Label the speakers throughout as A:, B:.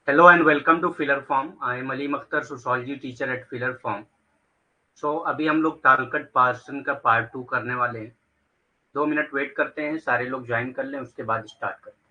A: Hello and welcome to Filler Form. I am Alim Akhtar, sociology teacher at Filler Form. So अभी हम लोग टालकट person का part 2 करने वाले हैं। 2 मिनट वेट करते हैं, सारे लोग ज्वाइन कर लें, उसके बाद स्टार्ट करते हैं।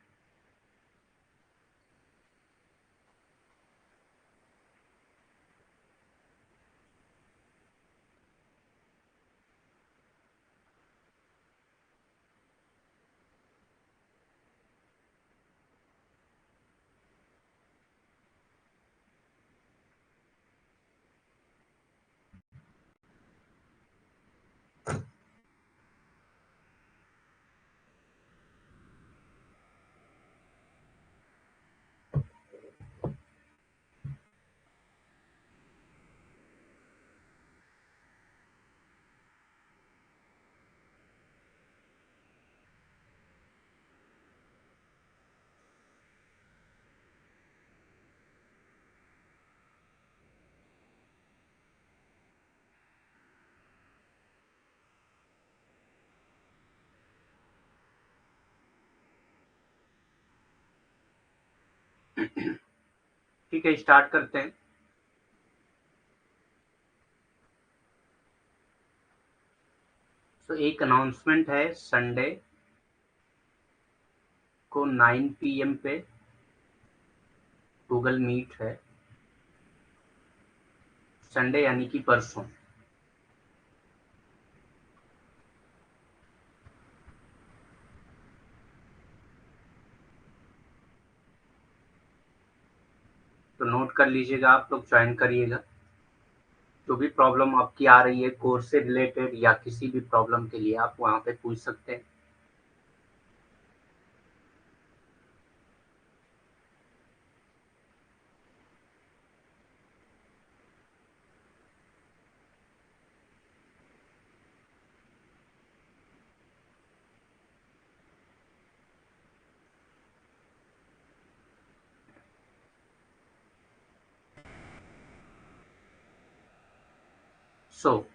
A: ठीक है, स्टार्ट करते हैं। तो एक अनाउंसमेंट है, संडे को 9 PM पे गूगल मीट है। संडे यानी कि परसों। तो नोट कर लीजिएगा, आप लोग ज्वाइन करिएगा। जो भी प्रॉब्लम आपकी आ रही है कोर्स से रिलेटेड या किसी भी प्रॉब्लम के लिए आप वहाँ पे पूछ सकते हैं।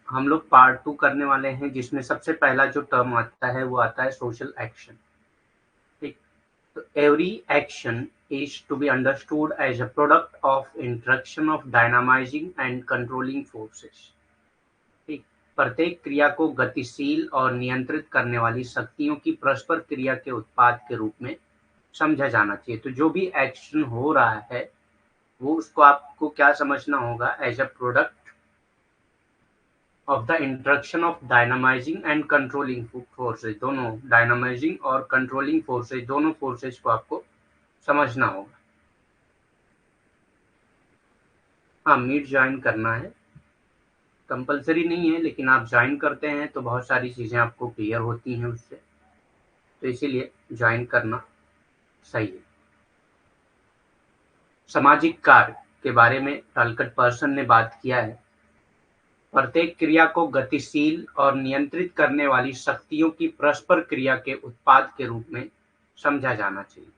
A: हम लोग पार्ट 2 करने वाले हैं, जिसमें सबसे पहला जो टर्म आता है वो आता है सोशल एक्शन। ठीक, तो every action is to be understood as a product of interaction of dynamizing and controlling forces। ठीक, प्रत्येक क्रिया को गतिशील और नियंत्रित करने वाली शक्तियों की परस्पर क्रिया के उत्पाद के रूप में समझा जाना चाहिए। तो जो भी एक्शन हो रहा है वो उसको आपको क्या समझना होगा, as a product of the interaction of dynamising and controlling forces. दोनों डायनामाइजिंग और कंट्रोलिंग फोर्सेज, दोनों फोर्सेज को आपको समझना होगा। हाँ, मीट ज्वाइन करना है, कंपलसरी नहीं है, लेकिन आप ज्वाइन करते हैं तो बहुत सारी चीज़ें आपको क्लियर होती हैं उससे, तो इसीलिए ज्वाइन करना सही है। सामाजिक कार्य के बारे में टालकट पर्सन ने बात किया है। प्रत्येक क्रिया को गतिशील और नियंत्रित करने वाली शक्तियों की परस्पर क्रिया के उत्पाद के रूप में समझा जाना चाहिए।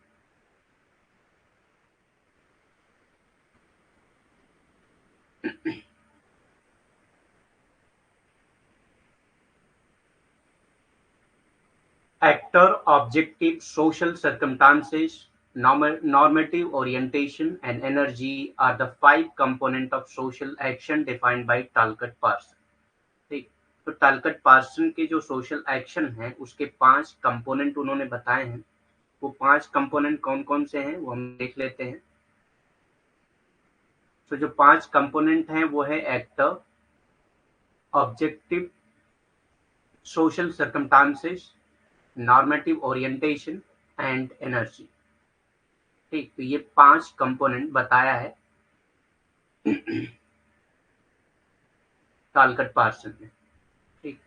A: Actor, objective, social circumstances, normative orientation, and energy are the 5 components of social action defined by Talcott Parsons। ठीक, तो टालकट पार्सन के जो सोशल एक्शन है उसके 5 कंपोनेंट उन्होंने बताए हैं। वो 5 कंपोनेंट कौन कौन से हैं वो हम देख लेते हैं। तो जो 5 कंपोनेंट हैं वो है actor, objective, social circumstances, normative orientation and energy. ठीक, तो ये 5 कंपोनेंट बताया है टालकट पार्सन ने। ठीक,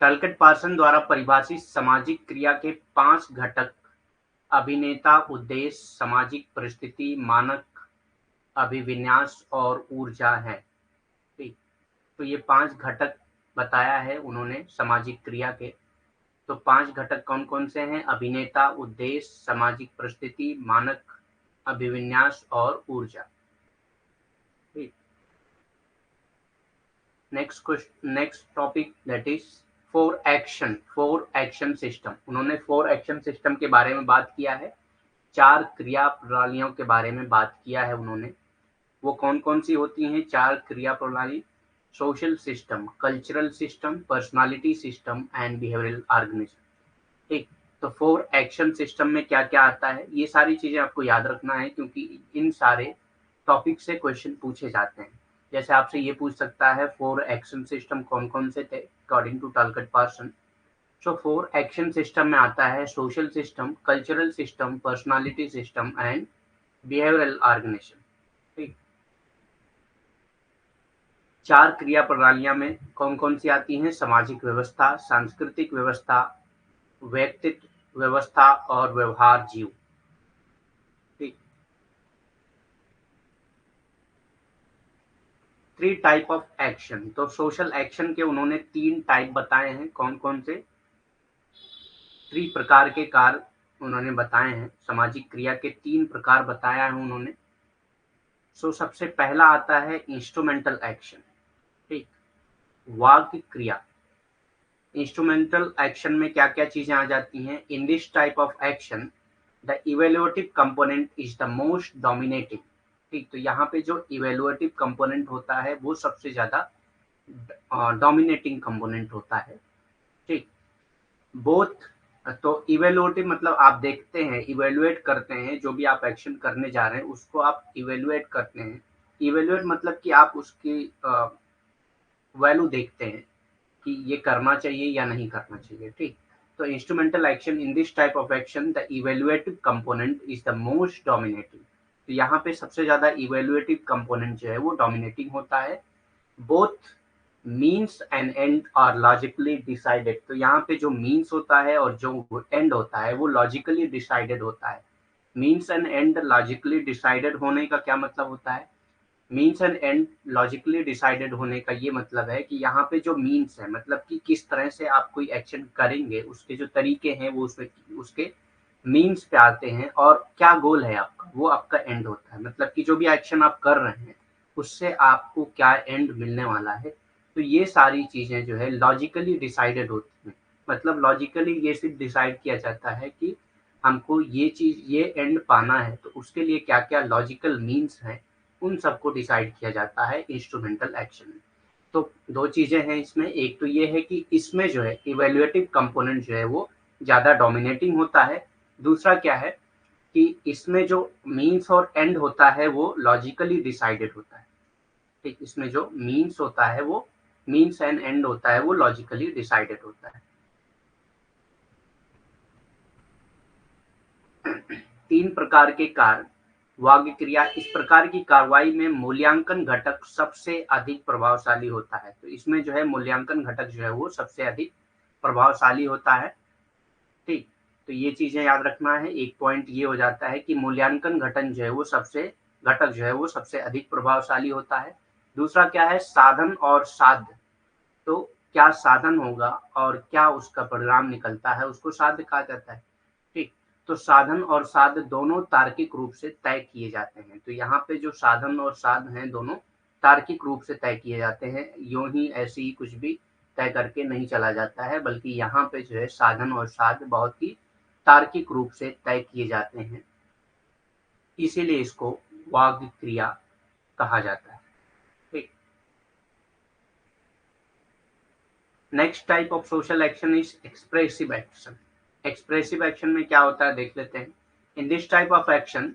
A: टालकट पार्सन द्वारा परिभाषित सामाजिक क्रिया के 5 घटक अभिनेता, उद्देश्य, सामाजिक परिस्थिति, मानक, अभिविन्यास और ऊर्जा है। ठीक, तो ये 5 घटक बताया है उन्होंने सामाजिक क्रिया के। तो 5 घटक कौन कौन से हैं? अभिनेता, उद्देश्य, सामाजिक परिस्थिति, मानक, अभिविन्यास और ऊर्जा। ठीक, next topic that is for action system, उन्होंने फोर एक्शन सिस्टम के बारे में बात किया है, 4 क्रिया प्रणालियों के बारे में बात किया है उन्होंने। वो कौन-कौन सी होती हैं 4 क्रिया प्रणाली? Social system, cultural system, personality system and behavioural organism. ठीक, तो 4 एक्शन सिस्टम में क्या-क्या आता है, ये सारी चीज़ें आपको याद रखना है क्योंकि इन सारे टॉपिक से क्वेश्चन पूछे जाते हैं। जैसे आपसे ये पूछ सकता है 4 एक्शन सिस्टम कौन-कौन से थे according to Talcott Parson. So 4 action system में आता है social system, cultural system, personality system and behavioural organisation. ठीक, 4 क्रिया प्रणालियां में कौन-कौन सी आती हैं? सामाजिक व्यवस्था, सांस्कृतिक व्यवस्था, व्यक्तित्व व्यवस्था और व्यवहार जीव। ठीक, 3 टाइप ऑफ एक्शन। तो सोशल एक्शन के उन्होंने 3 टाइप बताए हैं। कौन-कौन से? 3 प्रकार के कार्य उन्होंने बताए हैं। सामाजिक क्रिया के 3 प्रकार बताया है उन्होंने। सबसे पहला आता है इंस्ट्रूमेंटल एक्शन। ठीक, वाक्य क्रिया। इंस्ट्रूमेंटल एक्शन में क्या-क्या चीजें आ जाती हैं? In this type of action the evaluative component is the most dominating. ठीक, तो यहाँ पे जो इवैल्यूएटिव कंपोनेंट होता है वो सबसे ज्यादा डोमिनेटिंग कंपोनेंट होता है। ठीक, बोथ। तो इवेल्युएटिव मतलब आप देखते हैं, इवेल्युएट करते हैं, जो भी आप एक्शन करने जा रहे हैं उसको आप इवेल्युएट करते हैं। इवेल्युएट मतलब कि आप उसकी वैल्यू देखते हैं कि ये करना चाहिए या नहीं करना चाहिए। ठीक, तो instrumental action, in this type of action the evaluative component is the most dominating. तो यहाँ पे सबसे ज्यादा इवेल्युएटिव कंपोनेंट जो है वो डोमिनेटिंग होता है। Both means and end are logically decided. तो यहाँ पे जो मीन्स होता है और जो एंड होता है वो लॉजिकली डिसाइडेड होता है। Means and and logically decided होने का क्या मतलब होता है? Means and and logically decided होने का ये मतलब है कि यहाँ पे जो मीन्स है मतलब कि किस तरह से आप कोई एक्शन करेंगे, उसके जो तरीके हैं वो उसमें उसके मीन्स पे आते हैं, और क्या गोल है आपका वो आपका एंड होता है। मतलब कि जो भी एक्शन आप कर रहे हैं उससे आपको क्या एंड मिलने वाला है। तो ये सारी चीजें जो है लॉजिकली डिसाइडेड होती हैं। मतलब लॉजिकली ये सिर्फ डिसाइड किया जाता है कि हमको ये चीज, ये एंड पाना है, तो उसके लिए क्या क्या लॉजिकल मीन्स हैं उन सबको डिसाइड किया जाता है इंस्ट्रूमेंटल एक्शन में। तो 2 चीजें हैं इसमें। एक तो ये है कि इसमें जो है इवैल्यूएटिव कंपोनेंट जो है वो ज़्यादा डोमिनेटिंग होता है। दूसरा क्या है कि इसमें जो मीन्स और एंड होता है वो लॉजिकली डिसाइडेड होता है। ठीक, इसमें जो मीन्स होता है वो, मीन्स एंड एंड होता है वो लॉजिकली डिसाइडेड होता है। 3 प्रकार के कार्य, वाक्य क्रिया। इस प्रकार की कार्रवाई में मूल्यांकन घटक सबसे अधिक प्रभावशाली होता है। तो इसमें जो है मूल्यांकन घटक जो है वो सबसे अधिक प्रभावशाली होता है। ठीक, तो ये चीजें याद रखना है। एक पॉइंट ये हो जाता है कि मूल्यांकन घटक जो है वो सबसे अधिक प्रभावशाली होता है। दूसरा क्या है? साधन और साध्य। तो क्या साधन होगा और क्या उसका परिणाम निकलता है उसको साध्य कहा जाता है। ठीक, तो साधन और साध्य दोनों तार्किक रूप से तय किए जाते हैं। तो यहाँ पे जो साधन और साध्य हैं दोनों तार्किक रूप से तय किए जाते हैं। यूं ही ऐसे ही कुछ भी तय करके नहीं चला जाता है, बल्कि यहाँ पे जो है साधन और साध्य बहुत ही तार्किक रूप से तय किए जाते हैं, इसीलिए इसको वाग्य क्रिया कहा जाता है। ठीक, next type of social action is expressive action. Expressive action में क्या होता है देख लेते हैं। In this type of action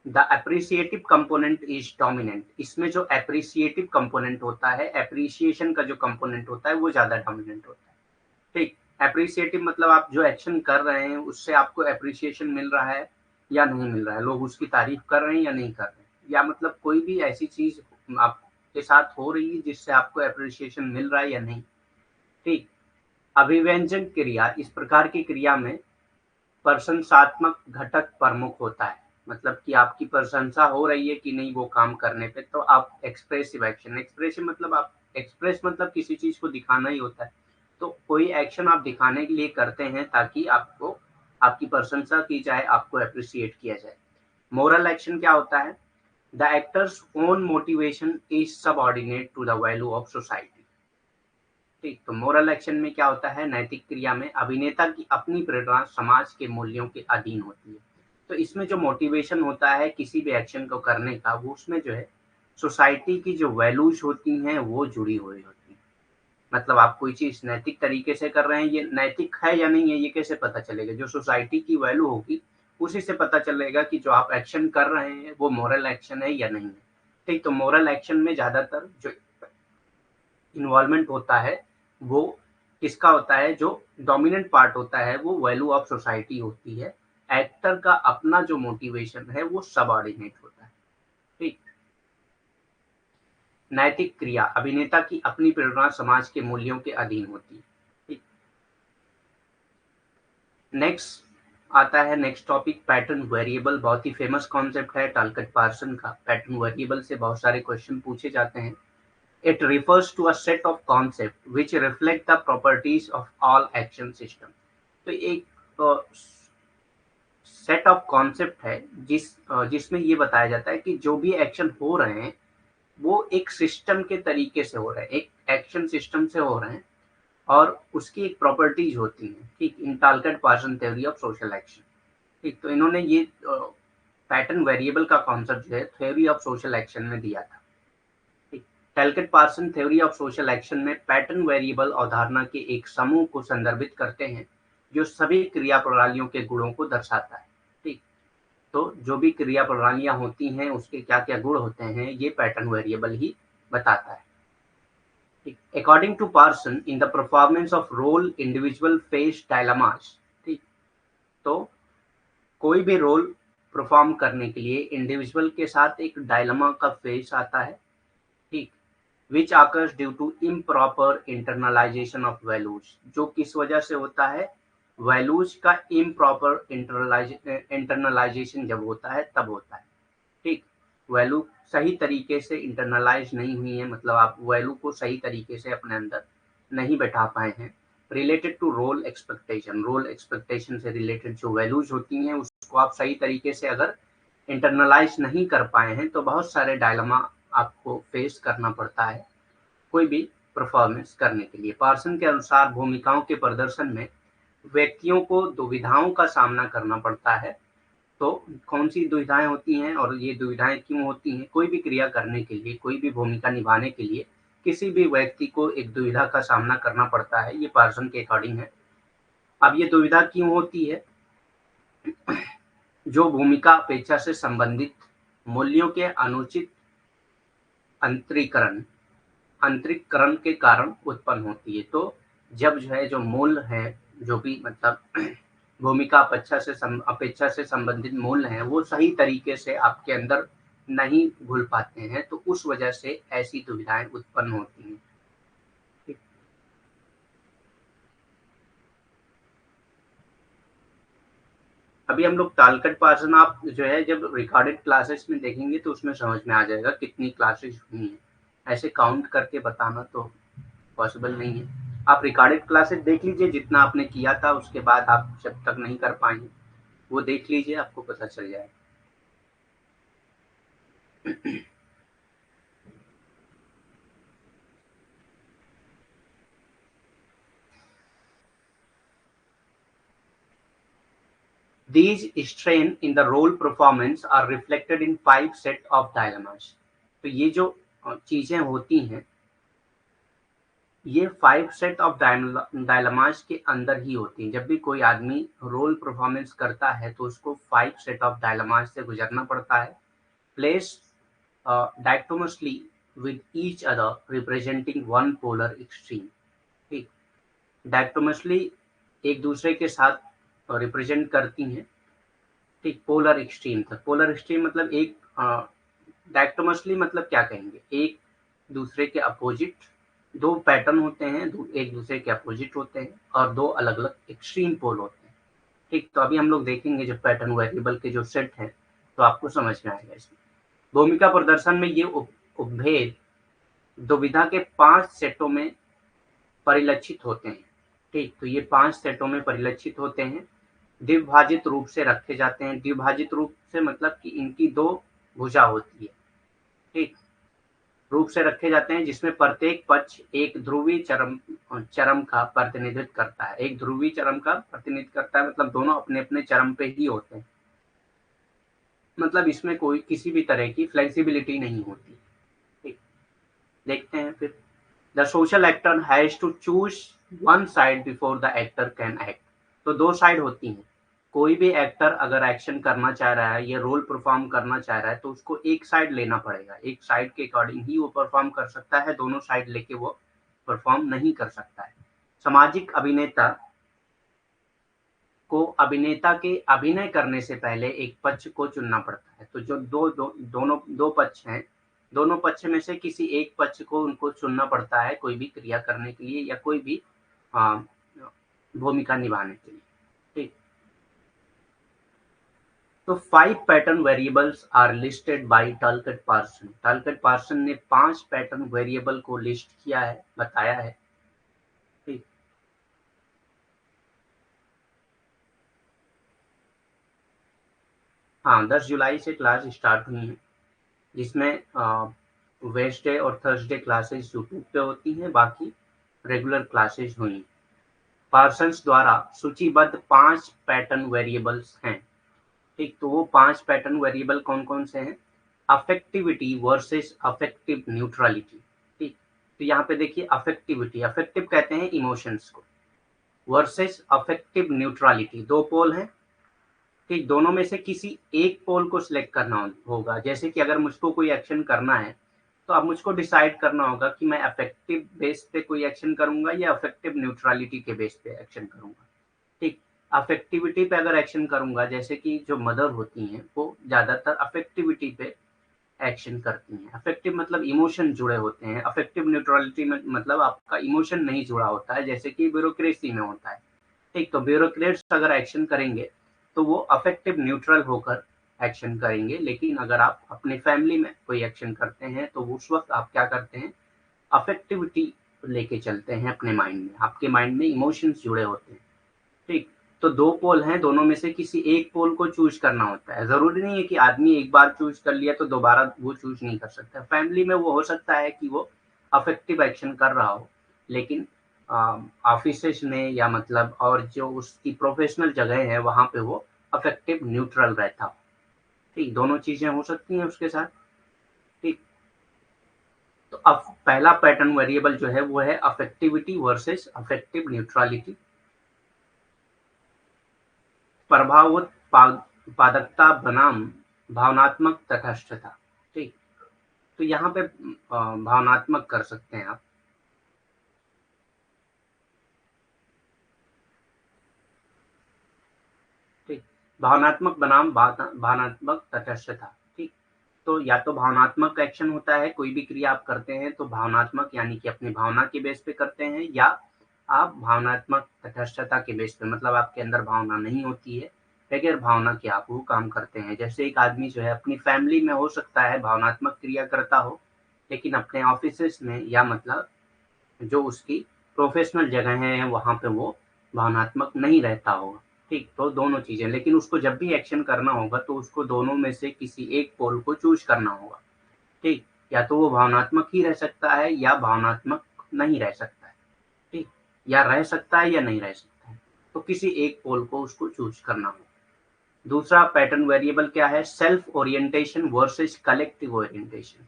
A: the appreciative component is dominant. इसमें जो एप्रिसिएटिव कंपोनेंट होता है, एप्रिसिएशन का जो कंपोनेंट होता है वो ज्यादा डोमिनेंट होता है। ठीक, एप्रिसिएटिव मतलब आप जो एक्शन कर रहे हैं उससे आपको एप्रिसिएशन मिल रहा है या नहीं मिल रहा है, लोग उसकी तारीफ कर रहे हैं या नहीं कर रहे हैं, या मतलब कोई भी ऐसी चीज आपके साथ हो रही है जिससे आपको एप्रिसिएशन मिल रहा है या नहीं। ठीक, अभिव्यंजन क्रिया। इस प्रकार की क्रिया में प्रशंसात्मक घटक प्रमुख होता है। मतलब कि आपकी प्रशंसा हो रही है कि नहीं वो काम करने पे, तो आप एक्सप्रेसिव एक्शन। एक्सप्रेसिव मतलब आप एक्सप्रेस मतलब किसी चीज को दिखाना ही होता है। तो कोई एक्शन आप दिखाने के लिए करते हैं ताकि आपको, आपकी प्रशंसा की जाए, आपको अप्रिशिएट किया जाए। मोरल एक्शन क्या होता है? The actor's own motivation is subordinate to the value of society. ठीक, तो मोरल एक्शन में क्या होता है, नैतिक क्रिया में अभिनेता की अपनी प्रेरणा समाज के मूल्यों के अधीन होती है। तो इसमें जो मोटिवेशन होता है किसी भी एक्शन को करने का, वो उसमें जो है सोसाइटी की जो वैल्यूज होती हैं वो जुड़ी हुई होती हैं। मतलब आप कोई चीज़ नैतिक तरीके से कर रहे हैं, ये नैतिक है या नहीं है, ये कैसे पता चलेगा? जो सोसाइटी की वैल्यू होगी, उसी से पता चलेगा कि जो आप एक्शन कर रहे हैं, वो मोरल एक्शन है या नहीं है। ठीक, तो मोरल एक्शन में ज़्यादातर जो इन्वॉल्वमेंट होता है, वो किसका होता है, जो डोमिनेंट पार्ट होता है, वो वैल्यू ऑफ सोसाइटी होती है। एक्टर का अपना जो मोटिवेशन है, वो सबऑर्डिनेट होता है। ठीक, नैतिक क्रिया अभिनेता की अपनी प्रेरणा समाज के मूल्यों के अधीन होती है। ठीक, नेक्स्ट आता है नेक्स्ट टॉपिक पैटर्न वेरिएबल। बहुत ही फेमस कॉन्सेप्ट है टालकट पार्सन का। पैटर्न वेरिएबल से बहुत सारे क्वेश्चन पूछे जाते हैं। It refers to a set of concepts which reflect the properties of all action system। तो एक सेट ऑफ कॉन्सेप्ट है जिसमें ये बताया जाता है कि जो भी एक्शन हो रहे हैं वो एक सिस्टम के तरीके से हो रहे हैं, एक एक्शन सिस्टम से हो रहे हैं और उसकी एक प्रॉपर्टीज होती हैं। ठीक, in Talcott Parson theory of social action. ठीक, तो इन्होंने ये पैटर्न वेरिएबल का कॉन्सेप्ट जो है थ्योरी ऑफ सोशल एक्शन में दिया था। Talcott Parson theory of social action में पैटर्न वेरिएबल अवधारणा के एक समूह को संदर्भित करते हैं जो सभी क्रिया प्रणालियों के गुणों को दर्शाता है। ठीक, तो जो भी क्रिया प्रणालियां होती हैं उसके क्या क्या गुण होते हैं, ये पैटर्न वेरिएबल ही बताता है। ठीक, according to Parson in the performance of role individual face dilemmas. ठीक, तो कोई भी रोल परफॉर्म करने के लिए इंडिविजुअल के साथ एक डायलमा का फेस आता है। ठीक, which occurs due to improper internalization of values। जो किस वजह से होता है, वैल्यूज का improper internalization जब होता है तब होता है। ठीक, वैल्यू सही तरीके से इंटरनलाइज नहीं हुई है, मतलब आप वैल्यू को सही तरीके से अपने अंदर नहीं बैठा पाए हैं। Related to role expectation, role expectation से रिलेटेड जो वैल्यूज होती हैं उसको आप सही तरीके से अगर इंटरनलाइज नहीं कर पाए हैं तो बहुत सारे डायलमा आपको फेस करना पड़ता है कोई भी परफॉर्मेंस करने के लिए। पार्सन के अनुसार भूमिकाओं के प्रदर्शन में व्यक्तियों को दुविधाओं का सामना करना पड़ता है। तो कौन सी दुविधाएं होती हैं और ये दुविधाएं क्यों होती हैं? कोई भी क्रिया करने के लिए, कोई भी भूमिका निभाने के लिए किसी भी व्यक्ति को एक दुविधा का सामना करना पड़ता है, ये पार्सन के अकॉर्डिंग है। अब ये दुविधा क्यों होती है? जो भूमिका अपेक्षा से संबंधित मूल्यों के अनुचित अंतरीकरण अंतरिकरण के कारण उत्पन्न होती है। तो जब जो है जो मूल्य है, जो भी मतलब भूमिका अपेक्षा से संबंधित मूल्य हैं, वो सही तरीके से आपके अंदर नहीं घुल पाते हैं, तो उस वजह से ऐसी दुविधाएं उत्पन्न होती हैं। अभी हम लोग टालकट पार्सन आप जो है जब रिकॉर्डेड क्लासेस में देखेंगे तो उसमें समझ में आ जाएगा कितनी क्लासेस हुई हैं। ऐसे काउंट करके बताना तो पॉसिबल नहीं है। आप रिकॉर्डेड क्लासेस देख लीजिए, जितना आपने किया था उसके बाद आप जब तक नहीं कर पाएंगे वो देख लीजिए, आपको पता चल जाएगा। These strain in the role performance are reflected in 5 set of dilemmas। तो ये जो चीजें होती हैं ये 5 सेट ऑफ डायलमास के अंदर ही होती हैं। जब भी कोई आदमी रोल परफॉर्मेंस करता है तो उसको 5 सेट ऑफ डायलमास से गुजरना पड़ता है। Place dichotomously with each other representing one polar extreme. ठीक, डायटोमसली एक दूसरे के साथ रिप्रेजेंट करती हैं। ठीक, पोलर एक्सट्रीम तक। पोलर एक्सट्रीम मतलब एक डायटोमसली मतलब क्या कहेंगे, एक दूसरे के अपोजिट। दो पैटर्न होते हैं, एक दूसरे के अपोजिट होते हैं और दो अलग अलग एक्सट्रीम पोल होते हैं। ठीक, तो अभी हम लोग देखेंगे जब पैटर्न वेरिएबल के जो सेट हैं तो आपको समझ में आएगा। इसमें भूमिका प्रदर्शन में ये उपभेद दुविधा के 5 सेटों में परिलक्षित होते हैं। ठीक, तो ये 5 सेटों में परिलक्षित होते हैं, द्विभाजित रूप से रखे जाते हैं। द्विभाजित रूप से मतलब कि इनकी 2 भुजा होती है। ठीक, रूप से रखे जाते हैं जिसमें प्रत्येक पक्ष एक ध्रुवीय चरम का प्रतिनिधित्व करता है। एक ध्रुवीय चरम का प्रतिनिधित्व करता है मतलब दोनों अपने अपने चरम पे ही होते हैं, मतलब इसमें कोई किसी भी तरह की फ्लेक्सिबिलिटी नहीं होती। ठीक, देखते हैं फिर। The social actor has to choose one side before the actor can act. तो दो साइड होती हैं। कोई भी एक्टर अगर एक्शन करना चाह रहा है, ये रोल परफॉर्म करना चाह रहा है, तो उसको एक साइड लेना पड़ेगा। एक साइड के अकॉर्डिंग ही वो परफॉर्म कर सकता है, दोनों साइड लेके वो परफॉर्म नहीं कर सकता है। सामाजिक अभिनेता को अभिनेता के अभिनय करने से पहले एक पक्ष को चुनना पड़ता है। तो जो दोनों दो पक्ष हैं, दोनों पक्ष में से किसी एक पक्ष को उनको चुनना पड़ता है कोई भी क्रिया करने के लिए या कोई भी भूमिका निभाने के लिए। ठीक, तो 5 pattern variables are listed by Talcott Parson. Talcott Parson ने 5 पैटर्न वेरिएबल को लिस्ट किया है, बताया है। ठीक, हाँ 10 जुलाई से क्लास स्टार्ट हुई है, जिसमें वेडनेसडे और थर्सडे क्लासेस यूट्यूब पे होती हैं, बाकी रेगुलर क्लासेस हुई। पार्सन्स द्वारा सूचीबद्ध 5 पैटर्न वेरिएबल्स हैं। ठीक, तो वो 5 पैटर्न वेरिएबल कौन कौन से हैं? अफेक्टिविटी वर्सेस अफेक्टिव न्यूट्रलिटी। ठीक, तो यहाँ पे देखिए अफेक्टिविटी, अफेक्टिव कहते हैं इमोशंस को, वर्सेस अफेक्टिव न्यूट्रलिटी। दो पोल हैं, ठीक, दोनों में से किसी एक पोल को सिलेक्ट करना होगा। जैसे कि अगर मुझको कोई एक्शन करना है, तो अब मुझको डिसाइड करना होगा कि मैं अफेक्टिव बेस पे कोई एक्शन करूंगा या अफेक्टिव न्यूट्रलिटी के बेस पे एक्शन करूंगा। ठीक, अफेक्टिविटी पे अगर एक्शन करूंगा, जैसे कि जो मदर होती हैं वो ज्यादातर अफेक्टिविटी पे एक्शन करती हैं। अफेक्टिव मतलब इमोशन जुड़े होते हैं, अफेक्टिव न्यूट्रलिटी में मतलब आपका इमोशन नहीं जुड़ा होता है, जैसे कि ब्यूरोक्रेसी में होता है। ठीक, तो ब्यूरोक्रेट्स अगर एक्शन करेंगे तो वो अफेक्टिव न्यूट्रल होकर एक्शन करेंगे, लेकिन अगर आप अपने फैमिली में कोई एक्शन करते हैं तो उस वक्त आप क्या करते हैं, अफेक्टिविटी लेके चलते हैं अपने माइंड में, आपके माइंड में इमोशंस जुड़े होते हैं। ठीक, तो दो पोल हैं, दोनों में से किसी एक पोल को चूज करना होता है। जरूरी नहीं है कि आदमी एक बार चूज कर लिया तो दोबारा वो चूज नहीं कर सकता। फैमिली में वो हो सकता है कि वो अफेक्टिव एक्शन कर रहा हो, लेकिन ऑफिसेज में या मतलब और जो उसकी प्रोफेशनल जगह है वहां पे वो अफेक्टिव न्यूट्रल रहता हो। ठीक, दोनों चीजें हो सकती हैं उसके साथ। ठीक, तो अब पहला पैटर्न वेरिएबल जो है वो है अफेक्टिविटी वर्सेस अफेक्टिव न्यूट्रलिटी। उत्पादकता बनाम भावनात्मक तटस्थता। ठीक, तो यहाँ पे भावनात्मक कर सकते हैं आप। ठीक, भावनात्मक बनाम भावनात्मक तटस्थता। ठीक, तो या तो भावनात्मक एक्शन होता है, कोई भी क्रिया आप करते हैं तो भावनात्मक यानी कि अपनी भावना के बेस पे करते हैं, या आप भावनात्मक तटस्थता के बेस पे मतलब आपके अंदर भावना नहीं होती है, बगैर भावना के आप वो काम करते हैं। जैसे एक आदमी जो है अपनी फैमिली में हो सकता है भावनात्मक क्रिया करता हो, लेकिन अपने ऑफिसेस में या मतलब जो उसकी प्रोफेशनल जगह है वहाँ पे वो भावनात्मक नहीं रहता होगा। ठीक, तो दोनों चीजें, लेकिन उसको जब भी एक्शन करना होगा तो उसको दोनों में से किसी एक पोल को चूज करना होगा। ठीक, या तो वो भावनात्मक ही रह सकता है या भावनात्मक नहीं रह सकता है। ठीक, या रह सकता है या नहीं रह सकता है, तो किसी एक पोल को उसको चूज करना होगा। दूसरा पैटर्न वेरिएबल क्या है? Self orientation versus collective orientation.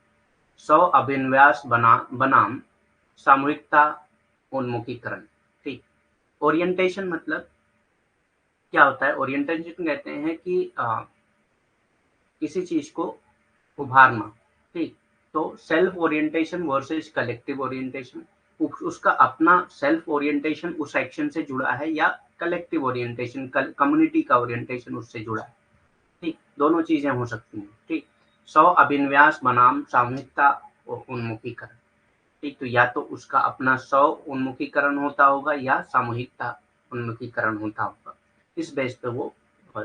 A: स्व अभिन्यास बनाम सामूहिकता उन्मुखीकरण। ठीक, ओरिएंटेशन मतलब क्या होता है? ओरिएंटेशन कहते हैं कि किसी चीज को उभारना। ठीक, तो self orientation versus collective orientation, उसका अपना सेल्फ ओरिएंटेशन उस एक्शन से जुड़ा है या कलेक्टिव ओरिएंटेशन कम्युनिटी का ओरिएंटेशन उससे जुड़ा है। ठीक, दोनों चीजें हो सकती हैं। ठीक, स्व अभिन्यास बनाम सामूहिकता उन्मुखीकरण। ठीक, तो या तो उसका अपना स्व उन्मुखीकरण होता होगा या सामूहिकता उन्मुखीकरण होता होगा, इस बेस पे वो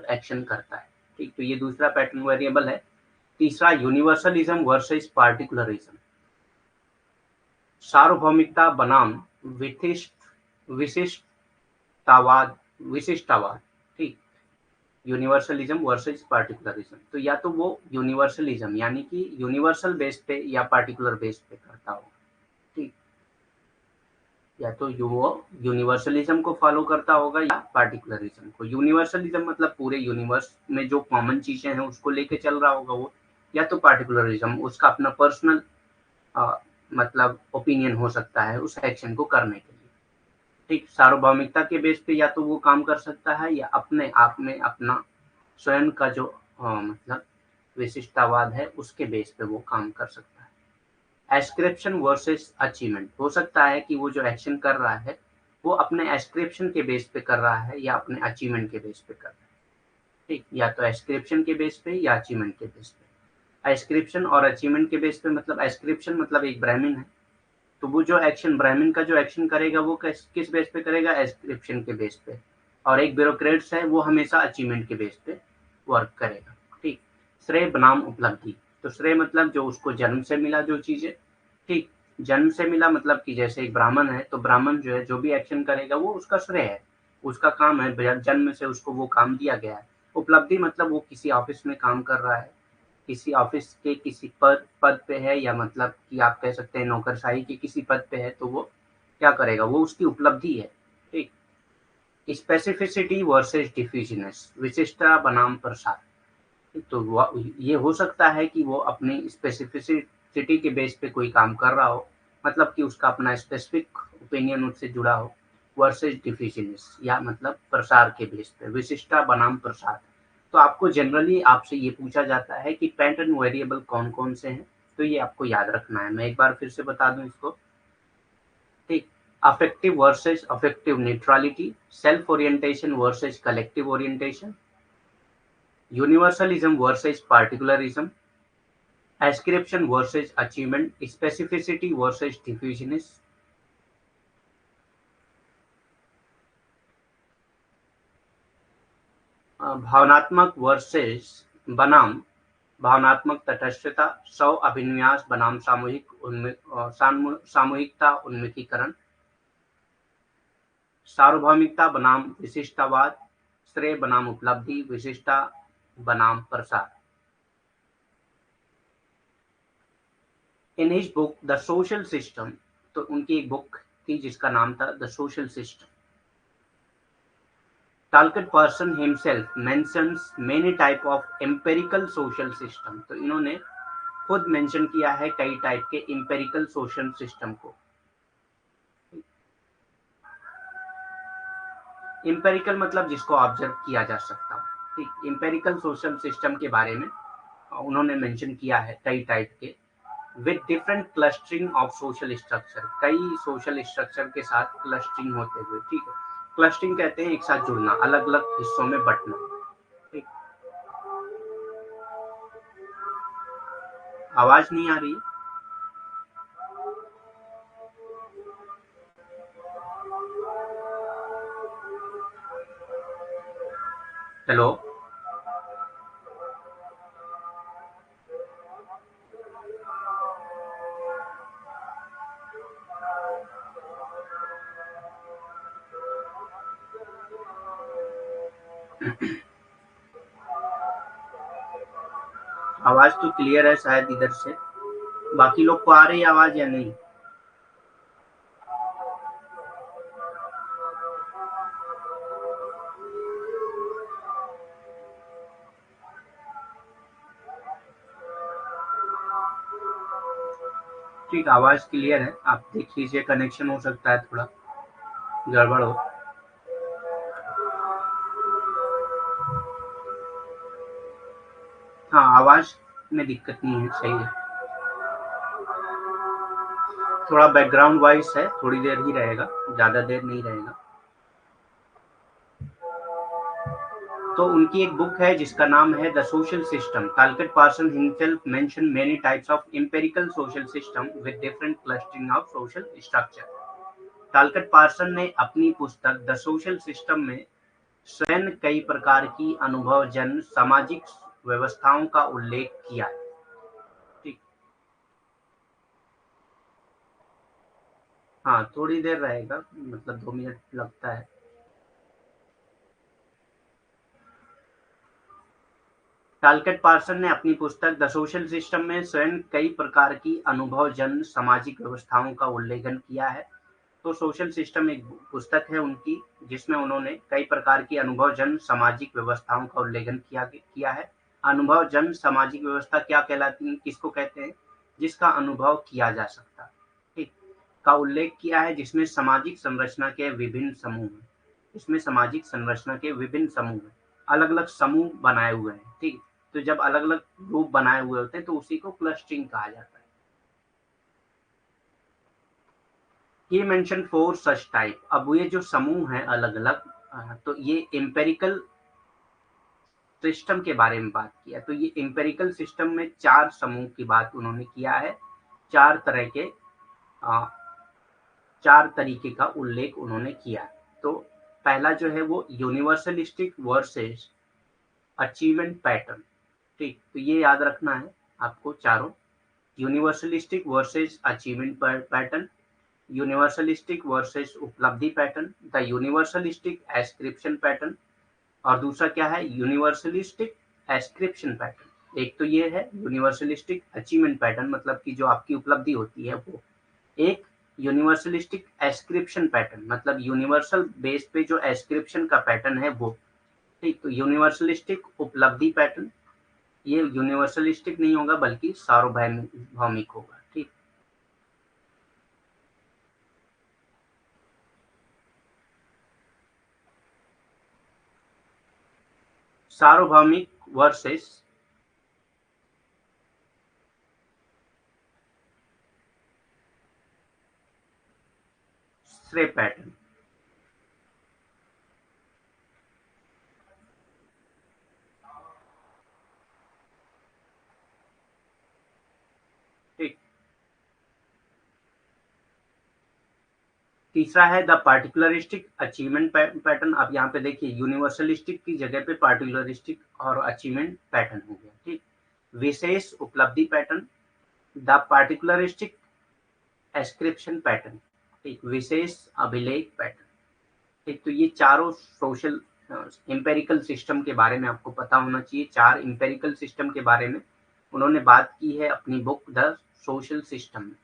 A: एक्शन करता है। ठीक, तो ये दूसरा पैटर्न वेरिएबल है। तीसरा यूनिवर्सलिज्म वर्सेस पार्टिकुलरिज्म। सार्वभौमिकता बनाम विशिष्ट विशिष्टतावाद। विशिष्टतावाद। ठीक, यूनिवर्सलिज्म वर्सेस पार्टिकुलरिज्म। तो या तो वो यूनिवर्सलिज्म यानी कि यूनिवर्सल बेस पे या पार्टिकुलर बेस पे करता हो, ठीक। या तो वो यूनिवर्सलिज्म को फॉलो करता होगा या पार्टिकुलरिज्म को। यूनिवर्सलिज्म मतलब पूरे यूनिवर्स में जो कॉमन चीजें हैं उसको लेके चल रहा होगा वो, या तो पार्टिकुलरिज्म उसका अपना पर्सनल मतलब ओपिनियन हो सकता है उस एक्शन को करने के लिए, ठीक। सार्वभौमिकता के बेस पे या तो वो काम कर सकता है या अपने आप में अपना स्वयं का जो मतलब विशिष्टतावाद है उसके बेस पे वो काम कर सकता है। एस्क्रिप्शन वर्सेस अचीवमेंट, हो सकता है कि वो जो एक्शन कर रहा है वो अपने एस्क्रिप्शन के बेस पे कर रहा है या अपने अचीवमेंट के बेस पे कर रहा है, ठीक। या तो एस्क्रिप्शन के बेस पे या अचीवमेंट के बेस पे। एस्क्रिप्शन और अचीवमेंट के बेस पे मतलब एस्क्रिप्शन मतलब एक ब्राह्मण है, तो वो जो एक्शन ब्राह्मण का जो एक्शन करेगा वो किस बेस पे करेगा, एस्क्रिप्शन के बेस पे। और एक ब्यूरोक्रेट्स है वो हमेशा अचीवमेंट के बेस पे वर्क करेगा, ठीक। श्रेय बनाम उपलब्धि, तो श्रेय मतलब जो उसको जन्म से मिला जो चीज है, ठीक। जन्म से मिला मतलब कि जैसे एक ब्राह्मण है तो ब्राह्मण जो है जो भी एक्शन करेगा वो उसका श्रेय है, उसका काम है, जन्म से उसको वो काम दिया गया है। उपलब्धि मतलब वो किसी ऑफिस में काम कर रहा है, किसी ऑफिस के किसी पद पद पे है, या मतलब कि आप कह सकते हैं नौकरशाही के किसी पद पे है, तो वो क्या करेगा, वो उसकी उपलब्धि है, ठीक। स्पेसिफिसिटी वर्सेस डिफ्यूजनेस, विशिष्टता बनाम प्रसार, तो ये हो सकता है कि वो अपनी स्पेसिफिसिटी के बेस पे कोई काम कर रहा हो, मतलब कि उसका अपना स्पेसिफिक ओपिनियन उससे जुड़ा हो, वर्सेस डिफिशियंस या मतलब प्रसार के बेस पे, विशिष्टता बनाम प्रसार। तो आपको जनरली आपसे ये पूछा जाता है कि पैटर्न वेरिएबल कौन कौन से हैं, तो ये आपको याद रखना है। मैं एक बार फिर से बता दूं इसको, ठीक। Affective versus affective neutrality, self orientation versus collective orientation, universalism versus particularism, ascription versus achievement, specificity versus diffusionist, भावनात्मक वर्सेस बनाम भावनात्मक तटस्थता, स्व अभिन्यास बनाम सामूहिकता उन्मुखीकरण, सार्वभौमिकता बनाम विशिष्टतावाद, श्रेय बनाम उपलब्धि, विशिष्टता बनाम प्रसार। In his book the social system, तो उनकी एक बुक थी जिसका नाम था the social system, Talcott Parson himself mentions many type of empirical social system, तो इन्होंने खुद मेंशन किया है कई टाइप के इंपेरिकल सोशल सिस्टम को। इंपेरिकल मतलब जिसको ऑब्जर्व किया जा सकता हो, ठीक। इंपेरिकल सोशल सिस्टम के बारे में उन्होंने मेंशन किया है कई टाइप के, with different clustering of social structure, कई सोशल स्ट्रक्चर के साथ क्लस्टरिंग होते हुए, ठीक है। क्लस्टरिंग कहते हैं एक साथ जुड़ना, अलग अलग हिस्सों में बंटना, ठीक। आवाज नहीं आ रही है? हेलो। आवाज तो क्लियर है शायद इधर से, बाकी लोग को आ रही है आवाज या नहीं? ठीक, आवाज क्लियर है, आप देख लीजिए, कनेक्शन हो सकता है थोड़ा गड़बड़ हो। हाँ, आवाज में दिक्कत नहीं है, सही है। थोड़ा बैकग्राउंड वॉइस है, थोड़ी देर ही रहेगा, ज्यादा देर नहीं रहेगा। तो उनकी एक बुक है जिसका नाम है the social system. Talcott Parson himself mention many types of empirical social system with different clustering of social structure. Talcott Parson ने अपनी पुस्तक द सोशल सिस्टम में स्वयं कई प्रकार की अनुभवजन्य सामाजिक व्यवस्थाओं का उल्लेख किया है, ठीक। हाँ, थोड़ी देर रहेगा, मतलब 2 मिनट लगता है। टालकट पार्सन ने अपनी पुस्तक द सोशल सिस्टम में स्वयं कई प्रकार की अनुभवजन्य सामाजिक व्यवस्थाओं का उल्लेखन किया है। तो सोशल सिस्टम एक पुस्तक है उनकी, जिसमें उन्होंने कई प्रकार की अनुभवजन्य सामाजिक व्यवस्थाओं का उल्लेखन किया है। अनुभवजन्य सामाजिक व्यवस्था क्या कहलाती है, किसको कहते हैं? जिसका अनुभव किया जा सकता, ठीक, का उल्लेख किया है, जिसमें सामाजिक संरचना के विभिन्न समूह हैं। इसमें सामाजिक संरचना के विभिन्न समूह हैं, अलग अलग समूह बनाए हुए हैं, ठीक। तो जब अलग अलग ग्रुप बनाए हुए होते हैं तो उसी को क्लस्टरिंग कहा जाता है। ये मेंशन फोर सच टाइप। अब ये जो समूह हैं अलग अलग, तो ये एम्पेरिकल सिस्टम के बारे में बात किया। तो ये एम्पेरिकल सिस्टम में 4 समूह की बात उन्होंने किया है। 4 तरह के 4 तरीके का उल्लेख उन्होंने किया। तो पहला जो है वो यूनिवर्सलिस्टिक वर्सेस अचीवमेंट पैटर्न, ठीक। तो ये याद रखना है आपको चारों, यूनिवर्सलिस्टिक वर्सेस अचीवमेंट पैटर्न, यूनिवर्सलिस्टिक वर्सेस उपलब्धि पैटर्न, द यूनिवर्सलिस्टिक एस्क्रिप्शन पैटर्न, और दूसरा क्या है, यूनिवर्सलिस्टिक एस्क्रिप्शन पैटर्न। एक तो ये है यूनिवर्सलिस्टिक अचीवमेंट पैटर्न, मतलब कि जो आपकी उपलब्धि होती है वो। एक यूनिवर्सलिस्टिक एस्क्रिप्शन पैटर्न, मतलब यूनिवर्सल बेस पे जो एस्क्रिप्शन का पैटर्न है वो, ठीक। तो यूनिवर्सलिस्टिक उपलब्धि पैटर्न, ये यूनिवर्सलिस्टिक नहीं होगा बल्कि सार्वभौमिक होगा, ठीक। सार्वभौमिक वर्सेस श्रेय पैटर्न, ठीक। तीसरा है द पार्टिकुलरिस्टिक अचीवमेंट पैटर्न। अब यहाँ पे देखिए यूनिवर्सलिस्टिक की जगह पे पार्टिकुलरिस्टिक और अचीवमेंट पैटर्न हो गया, ठीक। विशेष उपलब्धि पैटर्न, द पार्टिकुलरिस्टिक एस्क्रिप्शन पैटर्न, ठीक। विशेष अभिलेख पैटर्न, ठीक। तो ये चारों सोशल एम्पेरिकल सिस्टम के बारे में आपको पता होना चाहिए। 4 एम्पेरिकल सिस्टम के बारे में उन्होंने बात की है अपनी बुक द सोशल सिस्टम में,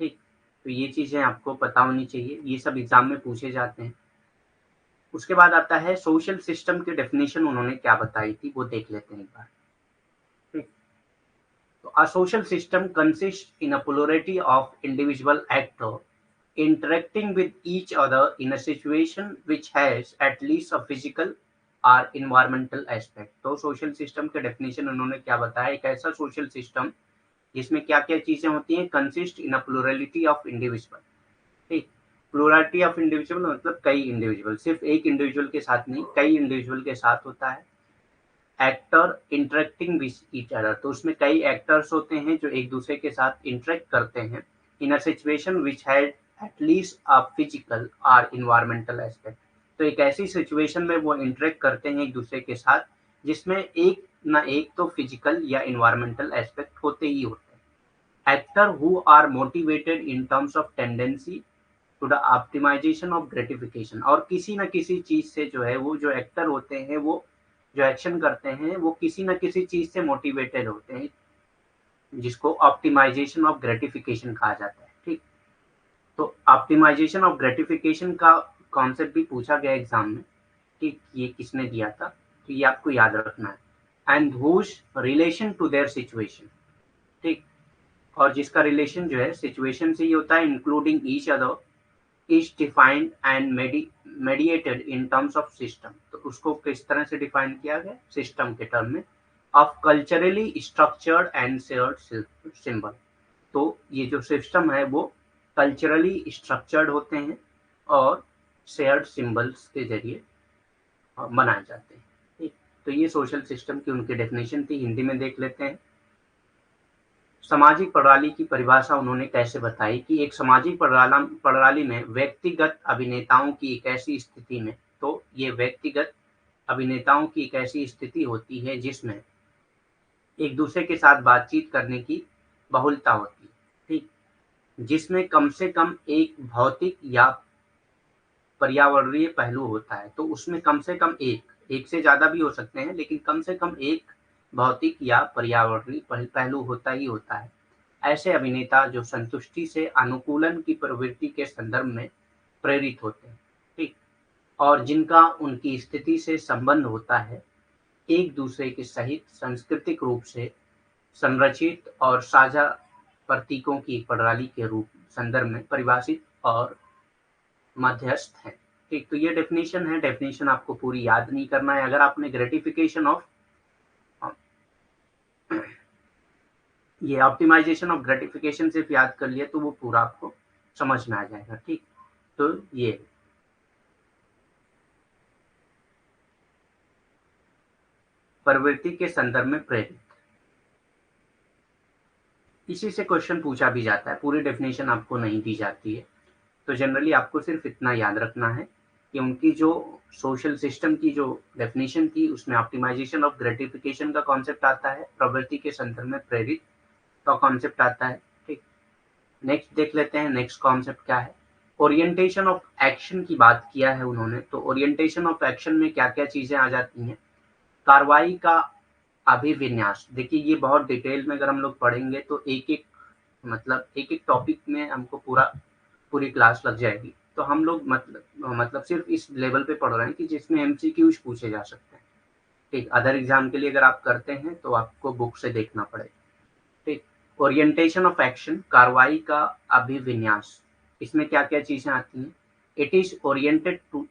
A: ठीक। तो ये चीजें आपको पता होनी चाहिए, ये सब एग्जाम में पूछे जाते हैं। उसके बाद आता है सोशल सिस्टम की डेफिनेशन उन्होंने क्या बताई थी, वो देख लेते हैं एक बार, ठीक। तो a social system consists in a plurality of individual actors interacting with each other in a situation which has at least a physical or environmental aspect। तो सोशल सिस्टम के डेफिनेशन उन्होंने क्या बताया, एक ऐसा सोशल सिस्टम जिसमें क्या क्या चीजें होती हैं, consist in a plurality of individual, ठीक। प्लूरलिटी ऑफ इंडिविजुअल मतलब कई इंडिविजुअल, सिर्फ एक इंडिविजुअल के साथ नहीं, कई इंडिविजुअल के साथ होता है। Actor interacting with each other, तो उसमें कई एक्टर्स होते हैं जो एक दूसरे के साथ इंटरेक्ट करते हैं in a situation which had at least a physical और इन्वायरमेंटल एस्पेक्ट। तो एक ऐसी सिचुएशन में वो इंटरेक्ट करते हैं एक दूसरे के साथ जिसमें एक ना एक तो फिजिकल या इन्वायरमेंटल एस्पेक्ट होते ही होते हैं। Actor who are motivated in terms of tendency to the optimisation of gratification, और किसी न किसी चीज से जो है वो जो एक्टर होते हैं, वो जो एक्शन करते हैं वो किसी न किसी चीज से मोटिवेटेड होते हैं, जिसको ऑप्टिमाइजेशन ऑफ ग्रेटिफिकेशन कहा जाता है, ठीक। तो ऑप्टिमाइजेशन ऑफ ग्रेटिफिकेशन का कॉन्सेप्ट भी पूछा गया एग्जाम में, ठीक। ये किसने दिया था, तो ये आपको याद रखना है। And whose relation to their situation, ठीक। और जिसका रिलेशन जो है सिचुएशन से ही होता है, including each other, is defined and mediated in terms of system. तो उसको किस तरह से डिफाइन किया गया, सिस्टम के टर्म में, of culturally structured and shared symbol. तो ये जो सिस्टम है वो कल्चरली स्ट्रक्चर्ड होते हैं और शेयर्ड सिंबल्स के जरिए बनाए जाते हैं, ठीक। तो ये सोशल सिस्टम की उनकी डेफिनेशन थी, हिंदी में देख लेते हैं। सामाजिक प्रणाली की परिभाषा उन्होंने कैसे बताई कि एक सामाजिक प्रणाली में व्यक्तिगत अभिनेताओं की एक ऐसी स्थिति में, तो ये व्यक्तिगत अभिनेताओं की एक ऐसी स्थिति होती है जिसमें एक दूसरे के साथ बातचीत करने की बहुलता होती है, ठीक। जिसमें कम से कम एक भौतिक या पर्यावरणीय पहलू होता है। तो उसमें कम से कम एक से ज्यादा भी हो सकते हैं, लेकिन कम से कम एक भौतिक या पर्यावरणीय पहलू होता ही होता है। ऐसे अभिनेता जो संतुष्टि से अनुकूलन की प्रवृत्ति के संदर्भ में प्रेरित होते हैं, ठीक, और जिनका उनकी स्थिति से संबंध होता है, एक दूसरे के सहित सांस्कृतिक रूप से संरचित और साझा प्रतीकों की प्रणाली के रूप संदर्भ में परिभाषित और मध्यस्थ है। ठीक, तो ये डेफिनेशन है। डेफिनेशन आपको पूरी याद नहीं करना है। अगर आपने ग्रेटिफिकेशन ऑफ ये ऑप्टिमाइजेशन ऑफ ग्रेटिफिकेशन सिर्फ याद कर लिया तो वो पूरा आपको समझ में आ जाएगा। ठीक, तो ये प्रवृत्ति के संदर्भ में प्रेरित, इसी से क्वेश्चन पूछा भी जाता है। पूरी डेफिनेशन आपको नहीं दी जाती है, तो जनरली आपको सिर्फ इतना याद रखना है कि उनकी जो सोशल सिस्टम की जो डेफिनेशन थी उसमें ऑप्टिमाइजेशन ऑफ ग्रेटिफिकेशन का कॉन्सेप्ट आता है, प्रवृत्ति के संदर्भ में प्रेरित का कॉन्सेप्ट आता है। ठीक, नेक्स्ट देख लेते हैं नेक्स्ट कॉन्सेप्ट क्या है। ओरिएंटेशन ऑफ एक्शन की बात किया है उन्होंने, तो ओरिएंटेशन ऑफ एक्शन में क्या क्या चीजें आ जाती हैं। कार्रवाई का अभिविन्यास, देखिए ये बहुत डिटेल में अगर हम लोग पढ़ेंगे तो एक एक टॉपिक में हमको पूरी क्लास लग जाएगी। तो हम लोग मतलब सिर्फ इस लेवल पे पढ़ रहे हैं कि जिसमें एमसीक्यूज पूछे जा सकते हैं। ठीक, अदर एग्जाम के लिए अगर आप करते हैं तो आपको बुक से देखना पड़ेगा। ठीक, ओरिएंटेशन ऑफ एक्शन, कार्रवाई का अभिविन्यास, इसमें क्या क्या चीजें आती हैं। इट इज ओरिएंटेड टू,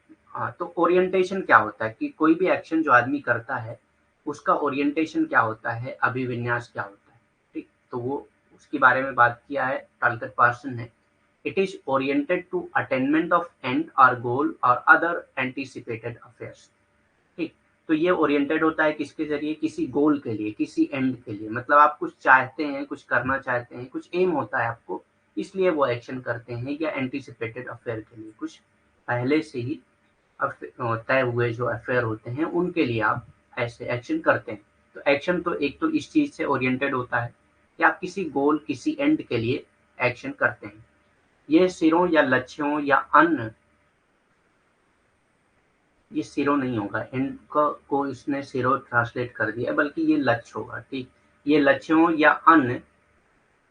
A: तो ओरिएंटेशन क्या होता है कि कोई भी एक्शन जो आदमी करता है उसका ओरिएंटेशन क्या होता है, अभिविन्यास क्या होता है। ठीक, तो वो उसके बारे में बात किया है टालकर पार्सन ने। It is oriented to attainment of end और गोल और अदर एंटीसिपेटेड अफेयर्स। ठीक, तो ये ओरिएंटेड होता है किसके जरिए, किसी गोल के लिए, किसी एंड के लिए। मतलब आप कुछ चाहते हैं, कुछ करना चाहते हैं, कुछ एम होता है आपको, इसलिए वो एक्शन करते हैं। या एंटीसिपेटेड अफेयर के लिए, कुछ पहले से ही तय हुए जो अफेयर होते हैं उनके लिए आप ऐसे एक्शन करते हैं। तो एक्शन तो एक तो इस चीज से ओरिएंटेड होता है कि आप किसी गोल, किसी एंड के लिए एक्शन करते हैं। ये सिरों या लक्ष्यों या अन्य, ये सिरों नहीं होगा, एंड को इसने सिरों ट्रांसलेट कर दिया, बल्कि ये लक्ष्य होगा। ठीक, ये लक्ष्यों या अन्य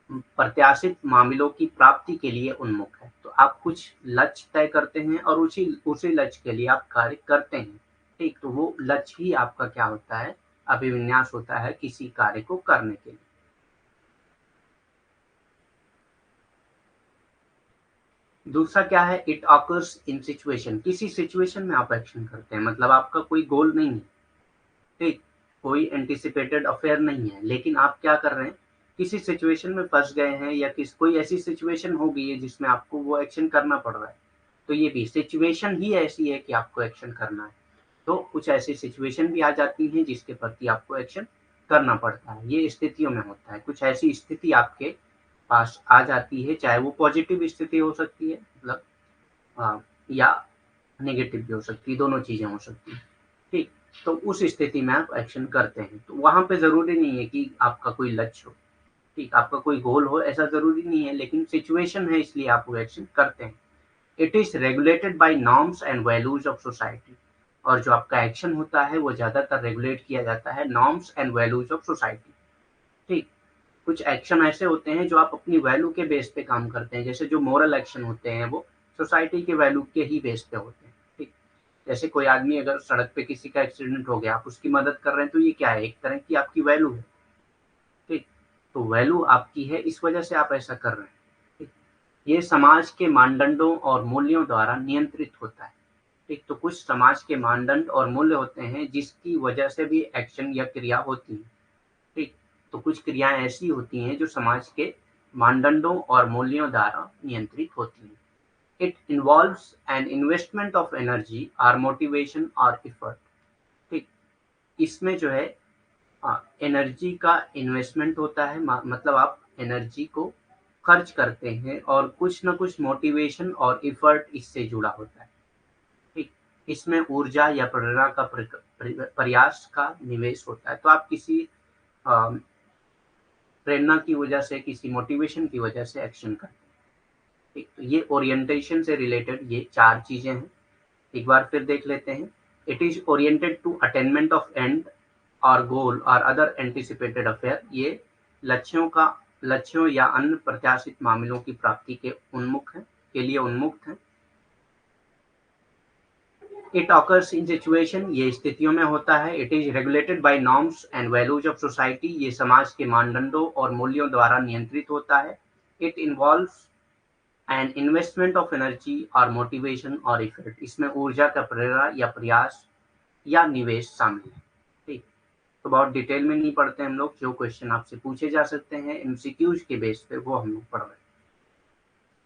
A: प्रत्याशित मामलों की प्राप्ति के लिए उन्मुख है। तो आप कुछ लक्ष्य तय करते हैं और उसी लक्ष्य के लिए आप कार्य करते हैं। ठीक, तो वो लक्ष्य ही आपका क्या होता है, अभिविन्यास होता है किसी कार्य को करने के लिए। दूसरा क्या है, इट ऑकर्स इन सिचुएशन, किसी सिचुएशन में आप एक्शन करते हैं। मतलब आपका कोई गोल नहीं है, ठीक, कोई एंटिसिपेटेड अफेयर नहीं है, लेकिन आप क्या कर रहे हैं, किसी सिचुएशन में फंस गए हैं या कोई ऐसी सिचुएशन हो गई है जिसमें आपको वो एक्शन करना पड़ रहा है। तो ये भी सिचुएशन ही ऐसी है कि आपको एक्शन करना है। तो कुछ ऐसी सिचुएशन भी आ जाती हैं जिसके प्रति आपको एक्शन करना पड़ता है। ये स्थितियों में होता है, कुछ ऐसी स्थिति आपके पास आ जाती है, चाहे वो पॉजिटिव स्थिति हो सकती है, मतलब या नेगेटिव भी हो सकती है, दोनों चीजें हो सकती हैं। ठीक, तो उस स्थिति में आप एक्शन करते हैं। तो वहां पे जरूरी नहीं है कि आपका कोई लक्ष्य हो, ठीक, आपका कोई गोल हो, ऐसा जरूरी नहीं है, लेकिन सिचुएशन है इसलिए आप वो एक्शन करते हैं। It is regulated by norms and values of society, और जो आपका एक्शन होता है वो ज्यादातर रेगुलेट किया जाता है norms and values of society. ठीक, कुछ एक्शन ऐसे होते हैं जो आप अपनी वैल्यू के बेस पे काम करते हैं, जैसे जो मोरल एक्शन होते हैं वो सोसाइटी के वैल्यू के ही बेस पे होते हैं। ठीक, जैसे कोई आदमी अगर सड़क पे किसी का एक्सीडेंट हो गया, आप उसकी मदद कर रहे हैं, तो ये क्या है, एक तरह की आपकी वैल्यू है। ठीक, तो वैल्यू आपकी है, इस वजह से आप ऐसा कर रहे हैं। ठीक, ये समाज के मानदंडों और मूल्यों द्वारा नियंत्रित होता है। ठीक, तो कुछ समाज के मानदंड और मूल्य होते हैं जिसकी वजह से भी एक्शन या क्रिया होती है। ठीक, तो कुछ क्रियाएं ऐसी होती हैं जो समाज के मानदंडों और मूल्यों द्वारा नियंत्रित होती हैं। It involves an investment of energy और मोटिवेशन और इफर्ट। ठीक, इसमें जो है एनर्जी का इन्वेस्टमेंट होता है, मतलब आप एनर्जी को खर्च करते हैं और कुछ ना कुछ मोटिवेशन और इफर्ट इससे जुड़ा होता है। ठीक, इसमें ऊर्जा या प्रेरणा का प्रयास का निवेश होता है। तो आप किसी प्रेरणा की वजह से, किसी मोटिवेशन की वजह से एक्शन करते हैं। ठीक, तो ये ओरिएंटेशन से रिलेटेड ये चार चीजें हैं। एक बार फिर देख लेते हैं। It is oriented to attainment of end और गोल और अदर एंटिसिपेटेड अफेयर, ये लक्ष्यों या अन्य प्रत्याशित मामलों की प्राप्ति के लिए उन्मुक्त हैं। इट ऑकर्स इन सिचुएशन, ये स्थितियों में होता है। It is regulated by norms and values of society, ये समाज के मानदंडों और मूल्यों द्वारा नियंत्रित होता है। It involves an investment of energy और मोटिवेशन और इफर्ट, इसमें ऊर्जा का प्रेरणा या प्रयास या निवेश शामिल है। ठीक, तो बहुत डिटेल में नहीं पढ़ते हम लोग, जो क्वेश्चन आपसे पूछे जा सकते हैं एमसीक्यूज के बेस पे वो हम लोग पढ़ रहे हैं।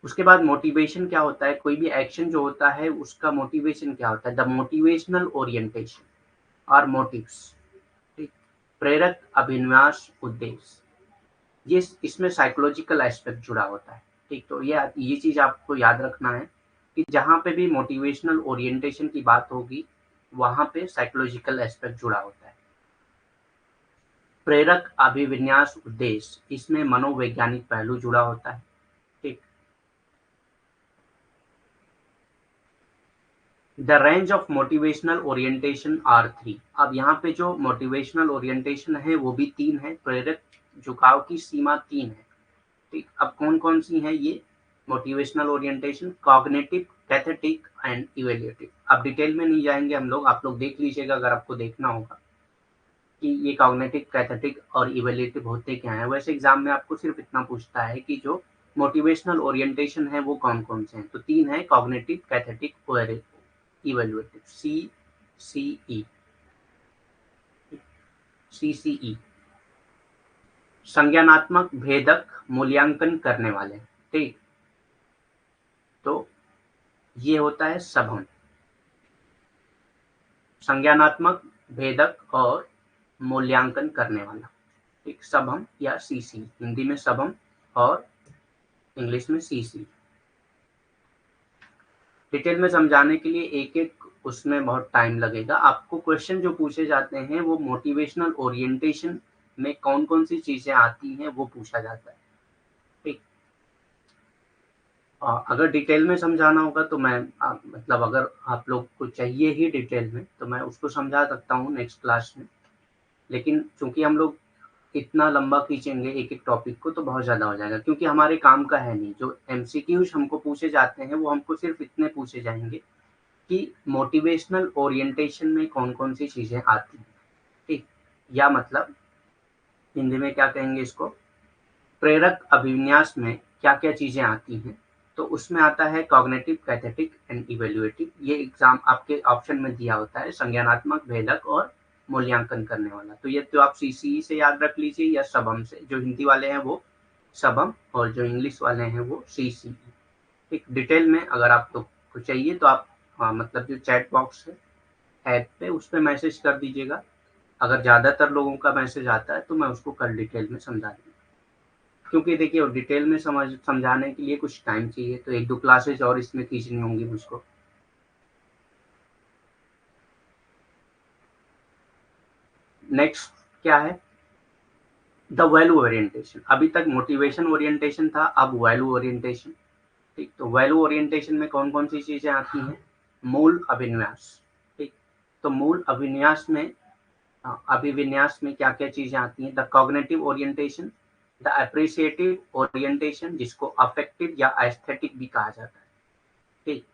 A: उसके बाद मोटिवेशन क्या होता है, कोई भी एक्शन जो होता है उसका मोटिवेशन क्या होता है, द मोटिवेशनल ओरिएंटेशन और मोटिव्स। ठीक, प्रेरक, अभिनिवेश, उद्देश्य, ये इसमें साइकोलॉजिकल एस्पेक्ट जुड़ा होता है। ठीक, तो ये चीज आपको याद रखना है कि जहां पे भी मोटिवेशनल ओरिएंटेशन की बात होगी वहां पे साइकोलॉजिकल एस्पेक्ट जुड़ा होता है। प्रेरक, अभिविन्यास, उद्देश्य, इसमें मनोवैज्ञानिक पहलू जुड़ा होता है। ठीक, the range of motivational orientation are 3। अब यहाँ पे जो मोटिवेशनल ओरिएंटेशन है वो भी 3 है, प्रेरक झुकाव की सीमा 3 है। ठीक, अब कौन कौन सी है ये motivational orientation, cognitive, pathetic and evaluative. अब डिटेल में नहीं जाएंगे हम लोग, आप लोग देख लीजिएगा अगर आपको देखना होगा कि ये कॉग्निटिव, पैथेटिक और इवेल्युएटिव होते क्या है। वैसे एग्जाम में आपको सिर्फ इतना पूछता है कि जो मोटिवेशनल ओरिएंटेशन है वो कौन कौन से हैं, तो 3 है, कॉग्निटिव, पैथेटिक और इवेल्युएटिव, CCE। CCE संज्ञानात्मक, भेदक, मूल्यांकन करने वाले। ठीक, तो ये होता है सबम, संज्ञानात्मक, भेदक और मूल्यांकन करने वाला। ठीक, सबम या सीसी, हिंदी में सबम और इंग्लिश में सीसी। डिटेल में समझाने के लिए एक एक उसमें बहुत टाइम लगेगा। आपको क्वेश्चन जो पूछे जाते हैं वो मोटिवेशनल ओरिएंटेशन में कौन कौन सी चीजें आती हैं वो पूछा जाता है। ठीक, अगर डिटेल में समझाना होगा तो मैं मतलब अगर आप लोग को चाहिए ही डिटेल में तो मैं उसको समझा सकता हूँ नेक्स्ट क्लास में, लेकिन चूंकि हम लोग इतना लंबा खींचेंगे एक एक टॉपिक को तो बहुत ज़्यादा हो जाएगा, क्योंकि हमारे काम का है नहीं। जो एमसीक्यूज हमको पूछे जाते हैं वो हमको सिर्फ इतने पूछे जाएंगे कि मोटिवेशनल ओरिएंटेशन में कौन कौन सी चीज़ें आती हैं। ठीक, या मतलब हिंदी में क्या कहेंगे इसको, प्रेरक अभिविन्यास में क्या क्या चीज़ें आती हैं, तो उसमें आता है कॉग्निटिव, पैथेटिक एंड इवेल्युएटिव। ये एग्जाम आपके ऑप्शन में दिया होता है, संज्ञानात्मक, भेदक और मूल्यांकन करने वाला। तो ये तो आप सीसीई से याद रख लीजिए या सबम से, जो हिंदी वाले हैं वो सबम और जो इंग्लिश वाले हैं वो सीसीई। एक डिटेल में अगर आप लोग को चाहिए तो आप मतलब जो चैट बॉक्स है ऐप पे उस पर मैसेज कर दीजिएगा। अगर ज़्यादातर लोगों का मैसेज आता है तो मैं उसको कल डिटेल में समझा दूँगा, क्योंकि देखिए डिटेल में समझाने के लिए कुछ टाइम चाहिए, तो 1-2 क्लासेज और इसमें खींचनी होंगी मुझको। नेक्स्ट क्या है, द वैल्यू ओरिएंटेशन। अभी तक मोटिवेशन ओरिएंटेशन था, अब वैल्यू ओरिएंटेशन। ठीक, तो वैल्यू ओरिएंटेशन में कौन कौन सी चीजें आती हैं, मूल अभिन्यास। ठीक, तो मूल अभिन्यास में अभिविन्यास में क्या क्या चीजें आती हैं, the cognitive orientation, the appreciative orientation जिसको अफेक्टिव या एस्थेटिक भी कहा जाता है। ठीक,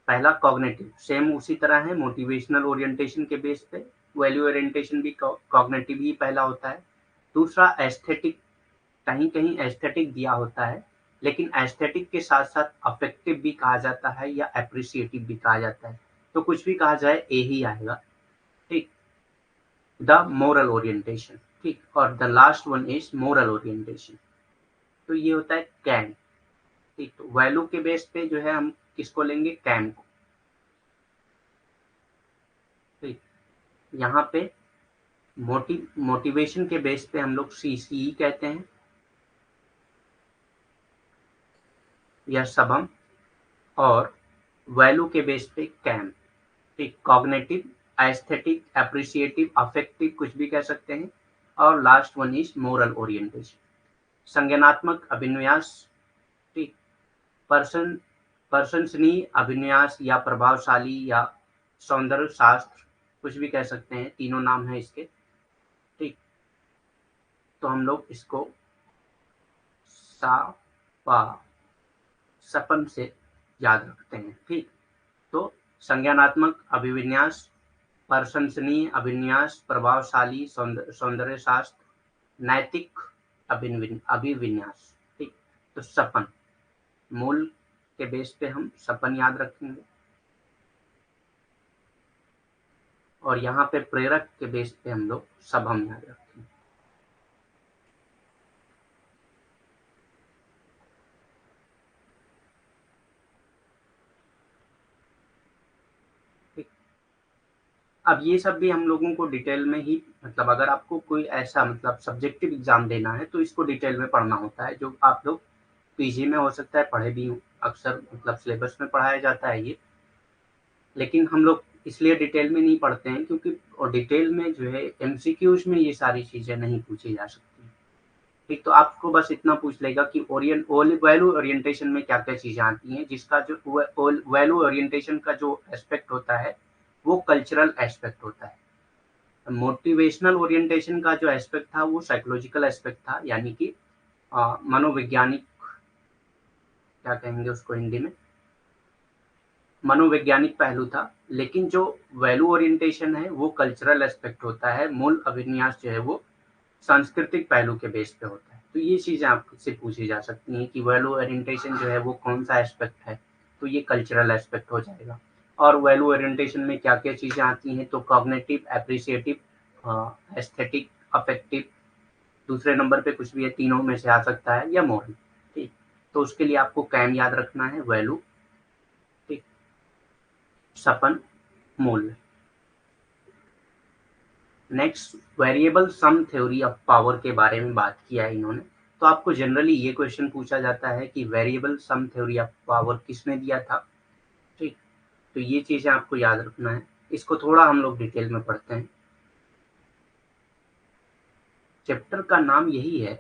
A: पहला कॉग्निटिव सेम उसी तरह है मोटिवेशनल ओरिएंटेशन के बेस पे, वैल्यू ओरिएंटेशन भी कॉग्निटिव ही पहला होता है। दूसरा एस्थेटिक, कहीं कहीं एस्थेटिक दिया होता है, लेकिन एस्थेटिक के साथ साथ अफेक्टिव भी कहा जाता है या अप्रिसिएटिव भी कहा जाता है, तो कुछ भी कहा जाए ए ही आएगा। ठीक, द मोरल ओरिएंटेशन। ठीक, और the last one is moral orientation, तो ये होता है कैम। ठीक, तो वैल्यू के बेस पे जो है हम किसको लेंगे, कैम को। ठीक, यहाँ पे मोटिवेशन के बेस पे हम लोग सीसीई कहते हैं या सबम, और वैल्यू के बेस पे कैम। ठीक, कॉग्निटिव, एस्थेटिक, अप्रिसिएटिव, अफेक्टिव कुछ भी कह सकते हैं, और last one is moral orientation. संज्ञानात्मक अभिन्यास। ठीक, पर्सन प्रशंसनीय अभिन्यास या प्रभावशाली या सौंदर्य शास्त्र कुछ भी कह सकते हैं, तीनों नाम है इसके। तो हम लोग इसको सा पा सपन से याद रखते हैं। ठीक, तो संज्ञानात्मक अभिविन्यास, प्रशंसनीय अभिविन्यास, प्रभावशाली सौंदर्य शास्त्र, नैतिक अभिविन्यास। ठीक, तो सपन मूल के बेस पे हम सपन याद रखेंगे, और यहाँ पे प्रेरक के बेस पे हम लोग सबम याद रखेंगे। अब ये सब भी हम लोगों को डिटेल में ही, मतलब अगर आपको कोई ऐसा मतलब सब्जेक्टिव एग्जाम देना है तो इसको डिटेल में पढ़ना होता है, जो आप लोग पीजी में हो सकता है पढ़े भी हों, अक्सर मतलब सिलेबस में पढ़ाया जाता है ये, लेकिन हम लोग इसलिए डिटेल में नहीं पढ़ते हैं क्योंकि और डिटेल में जो है एमसीक्यूज में ये सारी चीजें नहीं पूछी जा सकती। ठीक, तो आपको बस इतना पूछ लेगा कि वैल्यू ओरिएंटेशन में क्या क्या चीजें आती हैं, जिसका जो वैल्यू ओरिएंटेशन का जो एस्पेक्ट होता है वो कल्चरल एस्पेक्ट होता है। मोटिवेशनल ओरिएंटेशन का जो एस्पेक्ट था वो साइकोलॉजिकल एस्पेक्ट था, यानी कि मनोवैज्ञानिक, क्या कहेंगे उसको हिंदी में, मनोवैज्ञानिक पहलू था। लेकिन जो वैल्यू ओरिएंटेशन है वो कल्चरल एस्पेक्ट होता है, मूल अभिन्यास जो है वो सांस्कृतिक पहलू के बेस पे होता है। तो ये चीजें आपसे पूछी जा सकती हैं कि वैल्यू ओरिएंटेशन जो है वो कौन सा एस्पेक्ट है, तो ये कल्चरल एस्पेक्ट हो जाएगा। और वैल्यू ओरिएंटेशन में क्या क्या चीजें आती हैं, तो कॉग्निटिव, एप्रिसिएटिव, एस्थेटिक, अफेक्टिव, दूसरे नंबर पे कुछ भी है, तीनों में से आ सकता है, या मोरल। ठीक, तो उसके लिए आपको कैम याद रखना है, वैल्यू, ठीक, सपन, मूल्य। Next, variable sum theory of power के बारे में बात किया है इन्होंने। तो आपको जनरली ये क्वेश्चन पूछा जाता है कि variable sum theory of power किसने दिया था। ठीक, तो ये चीजें आपको याद रखना है। इसको थोड़ा हम लोग डिटेल में पढ़ते हैं। चैप्टर का नाम यही है,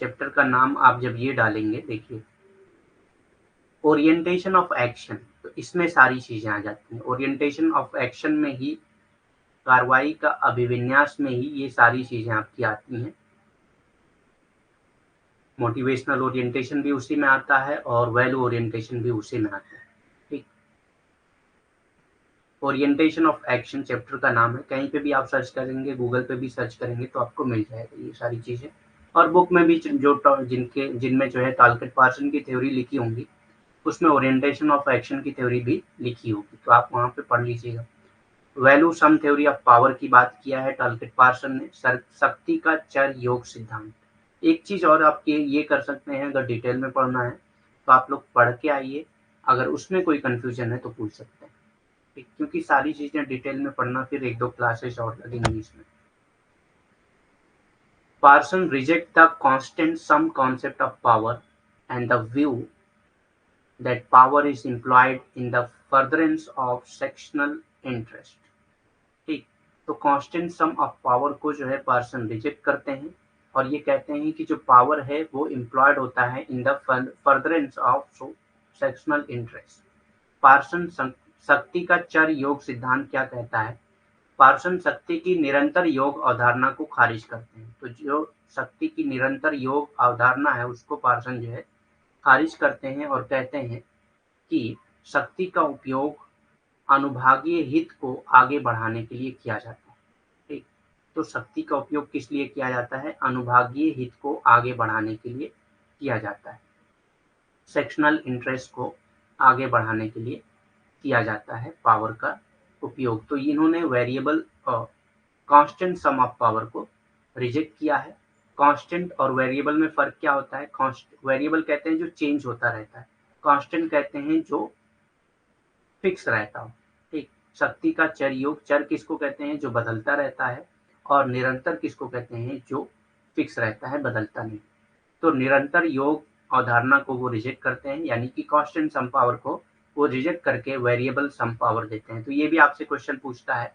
A: चैप्टर का नाम आप जब ये डालेंगे, देखिए, ओरिएंटेशन ऑफ एक्शन, तो इसमें सारी चीजें आ जाती हैं। ओरिएंटेशन ऑफ एक्शन में ही, कार्रवाई का अभिविन्यास में ही ये सारी चीजें आपकी आती हैं। मोटिवेशनल ओरिएंटेशन भी उसी में आता है और वैल्यू ओरिएंटेशन भी उसी में आता है। ठीक, ओरिएंटेशन ऑफ एक्शन चैप्टर का नाम है, कहीं पे भी आप सर्च करेंगे, गूगल पे भी सर्च करेंगे तो आपको मिल जाएगा ये सारी चीजें। और बुक में भी जो जिनमें जो है टालकेट पार्सन की थ्योरी लिखी होंगी, उसमें ओरिएंटेशन ऑफ एक्शन की थ्योरी भी लिखी होगी, तो आप वहां पे पढ़ लीजिएगा। Value sum theory of power की बात किया है टालकेट पार्सन ने, शक्ति का चर योग सिद्धांत। एक चीज और आप ये कर सकते हैं, अगर डिटेल में पढ़ना है तो आप लोग पढ़ के आइए, अगर उसमें कोई कंफ्यूजन है तो पूछ सकते हैं। ठीक, क्योंकि सारी चीजें डिटेल में पढ़ना फिर एक दो क्लासेस और लगेंगी इसमें। Parson reject the constant sum concept of power and the view that power is employed in the furtherance of sectional interest। ठीक, तो कांस्टेंट सम ऑफ पावर को जो है पार्सन रिजेक्ट करते हैं, और ये कहते हैं कि जो पावर है वो एम्प्लॉयड होता है in the furtherance of sectional interest. Parson शक्ति का चर योग सिद्धांत क्या कहता है, पार्सन शक्ति की निरंतर योग अवधारणा को खारिज करते हैं। तो जो शक्ति की निरंतर योग अवधारणा है उसको पार्सन जो है खारिज करते हैं, और कहते हैं कि शक्ति का उपयोग अनुभागीय हित को आगे बढ़ाने के लिए किया जाता है। ठीक, तो शक्ति का उपयोग किस लिए किया जाता है, अनुभागीय हित को आगे बढ़ाने के लिए किया जाता है, सेक्शनल इंटरेस्ट को आगे बढ़ाने के लिए किया जाता है पावर का उपयोग। तो इन्होंने variable constant sum of power को रिजेक्ट किया है। कांस्टेंट और वेरिएबल में फर्क क्या होता है, वेरिएबल कहते हैं जो चेंज होता रहता है, कांस्टेंट कहते हैं जो फिक्स रहता हो। ठीक, शक्ति का चर योग, चर किसको कहते हैं, जो बदलता रहता है, और निरंतर किसको कहते हैं, जो फिक्स रहता है, बदलता नहीं। तो निरंतर योग अवधारणा को वो रिजेक्ट करते हैं, यानी कि कांस्टेंट सम पावर को वो रिजेक्ट करके वेरिएबल सम पावर देते हैं। तो ये भी आपसे क्वेश्चन पूछता है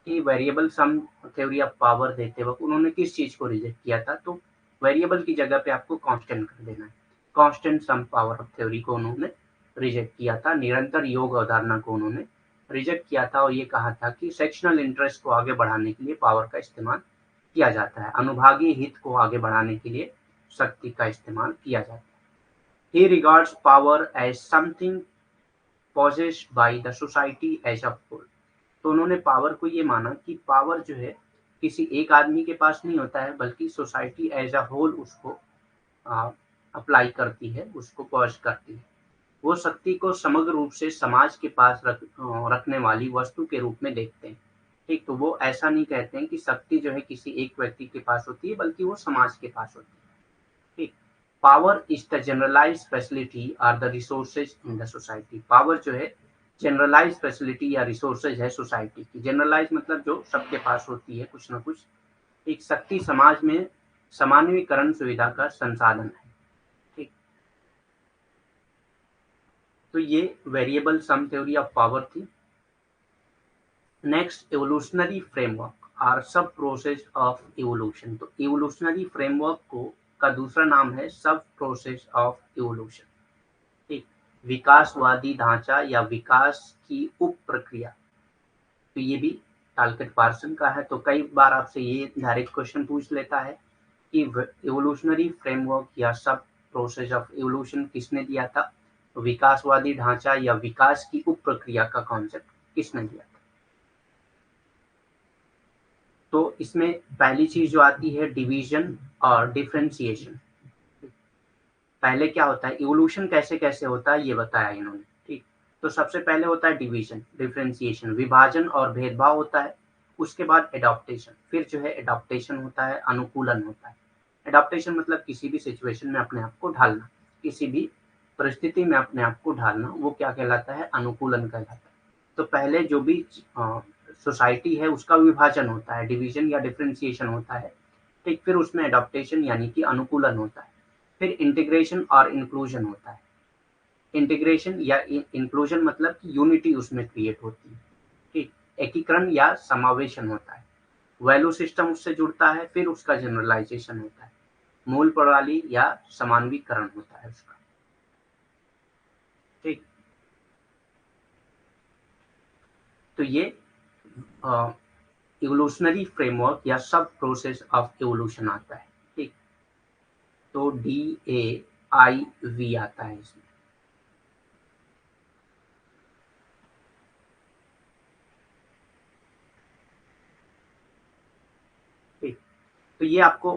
A: कि variable sum theory of power देते वक्त उन्होंने किस चीज को रिजेक्ट किया था, तो वेरिएबल की जगह पे आपको कांस्टेंट कर देना है। Constant sum power of theory को उन्होंने रिजेक्ट किया था, निरंतर योग अवधारणा को उन्होंने रिजेक्ट किया था, और ये कहा था कि सेक्शनल इंटरेस्ट को आगे बढ़ाने के लिए पावर का इस्तेमाल किया जाता है। अनुभागीय हित को आगे बढ़ाने के लिए शक्ति का इस्तेमाल किया जाता है। He regards power as something possessed by the society as a whole. तो उन्होंने पावर को ये माना कि पावर जो है किसी एक आदमी के पास नहीं होता है, बल्कि सोसाइटी एज अ होल उसको अप्लाई करती है, उसको पॉज करती है। वो शक्ति को समग्र रूप से समाज के पास रखने वाली वस्तु के रूप में देखते हैं। ठीक, तो वो ऐसा नहीं कहते हैं कि शक्ति जो है किसी एक व्यक्ति के पास होती है, बल्कि वो समाज के पास होती है। ठीक, power is the generalised facility or the resources in the society. Power जो है जनरलाइज फैसिलिटी या रिसोर्सेज है सोसाइटी की। जनरलाइज मतलब जो सबके पास होती है कुछ ना कुछ। एक शक्ति समाज में सामान्यीकरण सुविधा का संसाधन है। ठीक, तो ये variable sum theory of power थी। Next, evolutionary framework or sub process of evolution. तो इवोल्यूशनरी फ्रेमवर्क को का दूसरा नाम है सब प्रोसेस ऑफ इवोल्यूशन। ठीक, विकासवादी ढांचा या विकास की उप प्रक्रिया। तो ये भी टालकट पार्सन का है। तो कई बार आपसे ये डायरेक्ट क्वेश्चन पूछ लेता है कि इवोल्यूशनरी फ्रेमवर्क या सब प्रोसेस ऑफ इवोल्यूशन किसने दिया था। तो विकासवादी ढांचा या विकास की उप प्रक्रिया का कॉन्सेप्ट किसने दिया था। तो इसमें पहली चीज जो आती है डिवीजन और डिफरेंशिएशन। पहले क्या होता है, इवोल्यूशन कैसे कैसे होता है ये बताया इन्होंने। ठीक, तो सबसे पहले होता है डिवीजन, डिफरेंशिएशन, विभाजन और भेदभाव होता है। उसके बाद एडॉप्टेशन, फिर जो है एडॉप्टेशन होता है, अनुकूलन होता है। एडॉप्टेशन मतलब किसी भी सिचुएशन में अपने आप को ढालना, किसी भी परिस्थिति में अपने आप को ढालना, वो क्या कहलाता है, अनुकूलन कहलाता है। तो पहले जो भी सोसाइटी है उसका विभाजन होता है, डिवीजन या डिफरेंशिएशन होता है। ठीक, फिर उसमें एडॉप्टेशन यानी कि अनुकूलन होता है। फिर इंटीग्रेशन और इंक्लूजन होता है। इंटीग्रेशन या इंक्लूजन मतलब कि यूनिटी उसमें क्रिएट होती है। ठीक, एकीकरण या समावेशन होता है। वैल्यू सिस्टम उससे जुड़ता है, फिर उसका जनरलाइजेशन होता है। मूल प्रणाली या समानवीकरण होता है उसका। ठीक, तो ये इवोल्यूशनरी फ्रेमवर्क या सब प्रोसेस ऑफ इवोल्यूशन आता है। ठीक, तो DAIV आता है इसमें। ठीक, तो ये आपको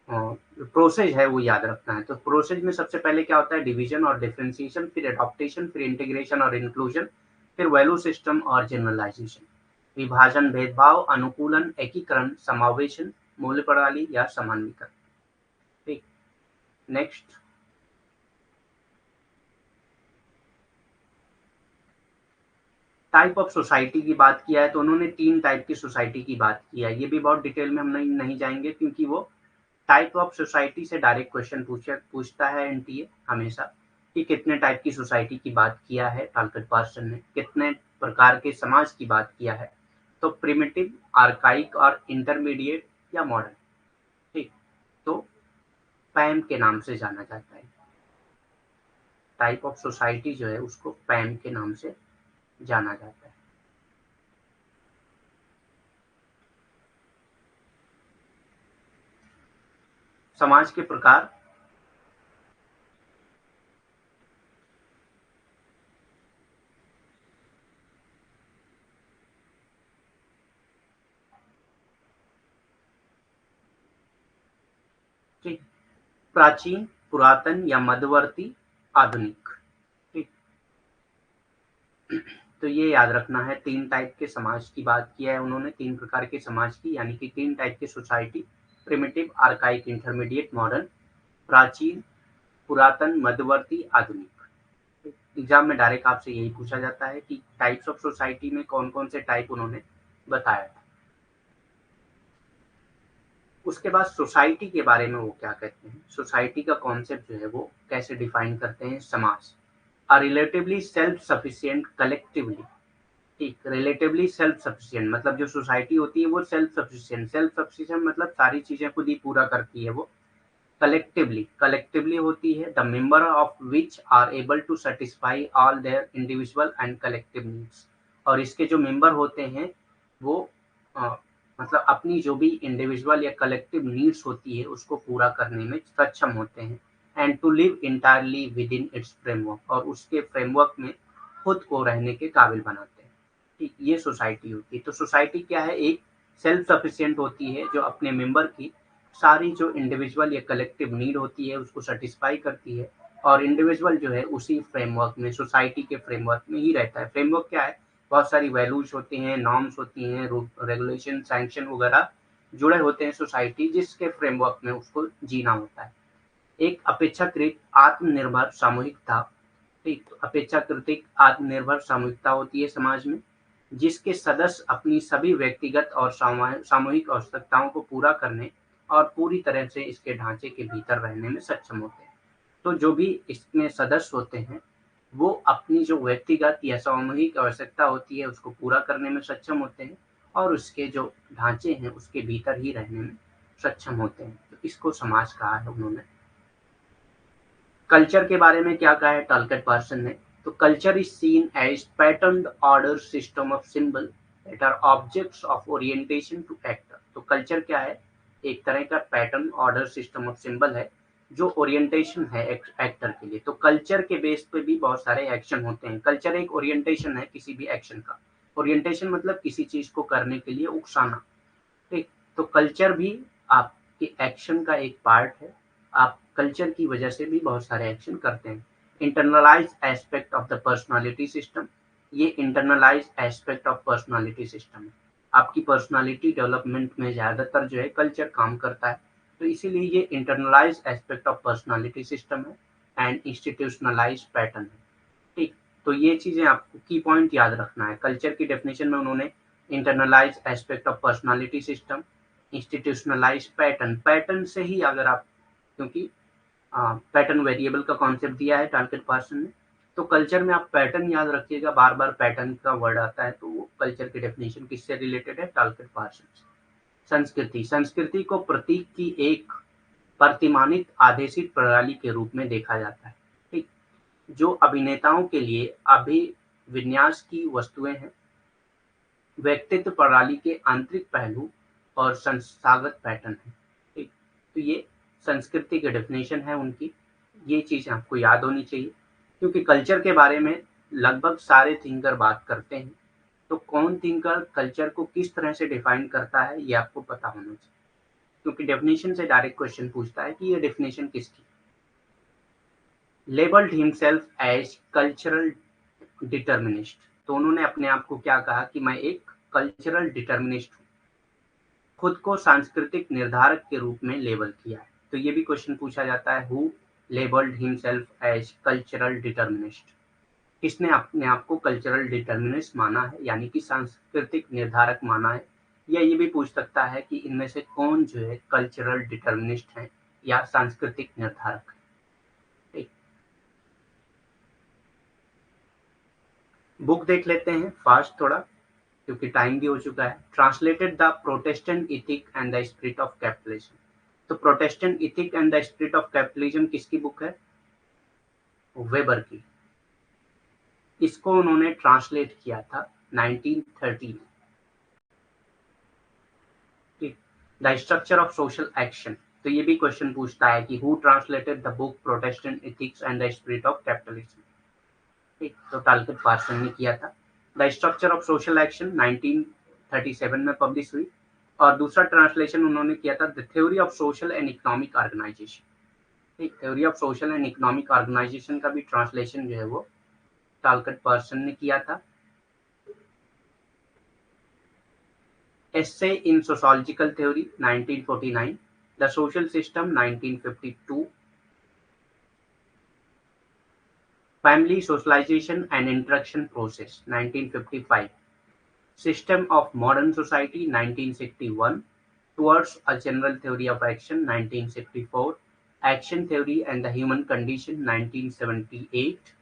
A: प्रोसेस है वो याद रखना है। तो प्रोसेस में सबसे पहले क्या होता है, डिवीजन और डिफरेंशिएशन, फिर एडॉप्टेशन, फिर इंटीग्रेशन और इंक्लूजन, फिर वैल्यू सिस्टम और जनरलाइजेशन। विभाजन, भेदभाव, अनुकूलन, एकीकरण, समावेशन, मूल्य प्रणाली या सामान्यीकरण। ठीक, नेक्स्ट, टाइप ऑफ सोसाइटी की बात किया है तो उन्होंने 3 टाइप की सोसाइटी की बात की है। ये भी बहुत डिटेल में हम नहीं जाएंगे, क्योंकि वो टाइप ऑफ सोसाइटी से डायरेक्ट क्वेश्चन पूछता है एनटीए हमेशा कि कितने टाइप की सोसाइटी की बात किया है टालकट पार्सन ने, कितने प्रकार के समाज की बात किया है। तो प्रिमिटिव, आर्काइक और इंटरमीडिएट या मॉडर्न। ठीक, तो पैम के नाम से जाना जाता है। टाइप ऑफ सोसाइटी जो है उसको पैम के नाम से जाना जाता है। समाज के प्रकार, ठीक, प्राचीन, पुरातन या मध्यवर्ती, आधुनिक। ठीक, तो ये याद रखना है, 3 टाइप के समाज की बात किया है उन्होंने, 3 प्रकार के समाज की, यानी कि 3 टाइप की society, primitive, archaic, intermediate, modern. प्राचीन, पुरातन, मध्यवर्ती, आधुनिक। एग्जाम में डायरेक्ट आपसे यही पूछा जाता है कि टाइप्स ऑफ सोसाइटी में कौन कौन से टाइप उन्होंने बताया था। उसके बाद सोसाइटी के बारे में वो क्या कहते हैं, सोसाइटी का कॉन्सेप्ट जो है वो कैसे डिफाइन करते हैं। समाज, a relatively self sufficient collectively. ठीक, रिलेटिवली सेल्फ सफिशिएंट मतलब जो सोसाइटी होती है वो सेल्फ सफिशिएंट, सेल्फ सफिशिएंट मतलब सारी चीजें खुद ही पूरा करती है वो। कलेक्टिवली, कलेक्टिवली होती है the member of which are able to satisfy all their individual and collective needs. और इसके जो मेंबर होते हैं वो मतलब अपनी जो भी इंडिविजुअल या कलेक्टिव नीड्स होती है उसको पूरा करने में सक्षम होते हैं, and to live entirely within its framework, और उसके फ्रेमवर्क में खुद को रहने के काबिल बनाते हैं। ठीक, ये सोसाइटी होती है। तो सोसाइटी क्या है, एक सेल्फ सफिशिएंट होती है जो अपने मेंबर की सारी जो इंडिविजुअल या कलेक्टिव नीड होती है उसको सेटिस्फाई करती है, और इंडिविजुअल जो है उसी फ्रेमवर्क में, सोसाइटी के फ्रेमवर्क में ही रहता है। फ्रेमवर्क क्या है, बहुत सारी वैल्यूज होती हैं, नॉर्म्स होती हैं, रेगुलेशन, सैंक्शन वगैरह जुड़े होते हैं सोसाइटी, जिसके फ्रेमवर्क में उसको जीना होता है। एक अपेक्षाकृत आत्मनिर्भर सामूहिकता, ठीक, तो अपेक्षाकृत आत्मनिर्भर सामूहिकता होती है समाज में, जिसके सदस्य अपनी सभी व्यक्तिगत और सामूहिक आवश्यकताओं को पूरा करने और पूरी तरह से इसके ढांचे के भीतर रहने में सक्षम होते हैं। तो जो भी इसमें सदस्य होते हैं वो अपनी जो व्यक्तिगत या सामूहिक आवश्यकता होती है उसको पूरा करने में सक्षम होते हैं, और उसके जो ढांचे हैं उसके भीतर ही रहने में सक्षम होते हैं। तो इसको समाज कहा है उन्होंने। कल्चर के बारे में क्या कहा है टॉलकिट पार्सन ने, तो culture is seen as patterned order system of symbol that are objects of orientation to actor. तो कल्चर क्या है, एक तरह का pattern order system of symbol है जो ओरिएंटेशन है एक्टर के लिए। तो कल्चर के बेस पे भी बहुत सारे एक्शन होते हैं। कल्चर एक ओरिएंटेशन है किसी भी एक्शन का। ओरिएंटेशन मतलब किसी चीज को करने के लिए उकसाना। ठीक, तो कल्चर भी आपके एक्शन का एक पार्ट है। आप कल्चर की वजह से भी बहुत सारे एक्शन करते हैं। Internalise aspect of the personality system, ये internalise aspect of personality system है। आपकी पर्सनालिटी डेवलपमेंट में ज्यादातर जो है कल्चर काम करता है, तो इसीलिए ये internalise aspect of personality system है एंड इंस्टीट्यूशनलाइज पैटर्न है। ठीक, तो ये चीजें आपको की पॉइंट याद रखना है। कल्चर की डेफिनेशन में उन्होंने internalise aspect of personality system, institutionalise pattern, pattern से ही अगर आप, क्योंकि पैटर्न वेरिएबल का कॉन्सेप्ट दिया है टारगेट पर्सन ने, तो कल्चर में आप पैटर्न याद रखिएगा, बार बार पैटर्न का वर्ड आता है, तो वो कल्चर की डेफिनेशन किससे रिलेटेड है, टारगेट पर्सन से। संस्कृति, संस्कृति को प्रतीक की एक प्रतिमानित आदेशित प्रणाली के रूप में देखा जाता है। ठीक, जो अभिनेताओं के लिए अभिविन्यास की वस्तुएं हैं, व्यक्तित्व प्रणाली के आंतरिक पहलू और संस्थागत पैटर्न है। ठीक, तो ये संस्कृति की डेफिनेशन है उनकी। ये चीज आपको याद होनी चाहिए, क्योंकि कल्चर के बारे में लगभग सारे थिंकर बात करते हैं, तो कौन थिंकर कल्चर को किस तरह से डिफाइन करता है ये आपको पता होना चाहिए, क्योंकि डेफिनेशन से डायरेक्ट क्वेश्चन पूछता है कि ये डेफिनेशन किसकी। Labelled himself as cultural determinist, तो उन्होंने अपने आप को क्या कहा कि मैं एक कल्चरल डिटर्मिनिस्ट हूँ, खुद को सांस्कृतिक निर्धारक के रूप में लेबल किया है। तो ये भी क्वेश्चन पूछा जाता है, who labelled himself as cultural determinist, किसने अपने आप को कल्चरल डिटर्मिनिस्ट माना है, यानी कि सांस्कृतिक निर्धारक माना है। या ये भी पूछ सकता है कि इनमें से कौन जो है कल्चरल डिटर्मिनिस्ट है या सांस्कृतिक निर्धारक है। ठीक, बुक देख लेते हैं फास्ट थोड़ा, क्योंकि टाइम भी हो चुका है। Translated the Protestant ethic and the spirit of capitalism, तो Protestant ethic and the spirit of capitalism किसकी बुक है, वेबर की। इसको उन्होंने ट्रांसलेट किया था 1930 में। ठीक, the structure of social action, तो ये भी क्वेश्चन पूछता है कि who translated the book Protestant ethics and the spirit of capitalism. ठीक, तो टालकिट पार्सन ने किया था। The structure of social action 1937 में पब्लिश हुई, और दूसरा ट्रांसलेशन उन्होंने किया था the theory of social and economic organisation. ठीक, theory of social and economic organisation का भी ट्रांसलेशन जो है वो टालकिट पार्सन ने किया था। Essay in Sociological Theory 1949, The Social System 1952, Family Socialization and Interaction Process 1955, System of Modern Society 1961, Towards a General Theory of Action 1964, Action Theory and the Human Condition 1978,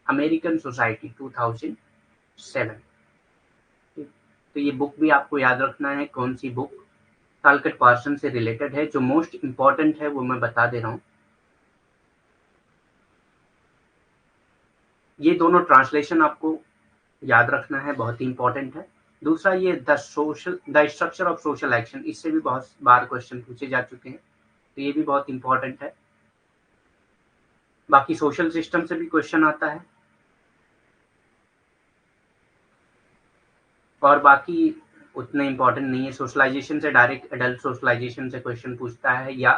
A: American Society 2007। तो ये book भी आपको याद रखना है, कौन सी book टालकिट person से related है। जो मोस्ट इंपॉर्टेंट है वो मैं बता दे रहा हूँ। ये दोनों ट्रांसलेशन आपको याद रखना है, बहुत ही इंपॉर्टेंट है। दूसरा ये the structure of social action, इससे भी बहुत बार क्वेश्चन पूछे जा चुके हैं, तो ये भी बहुत इंपॉर्टेंट है। बाकी सोशल सिस्टम से भी क्वेश्चन आता है, और बाकी उतने इम्पोर्टेंट नहीं है। सोशलाइजेशन से डायरेक्ट एडल्ट सोशलाइजेशन से क्वेश्चन पूछता है, या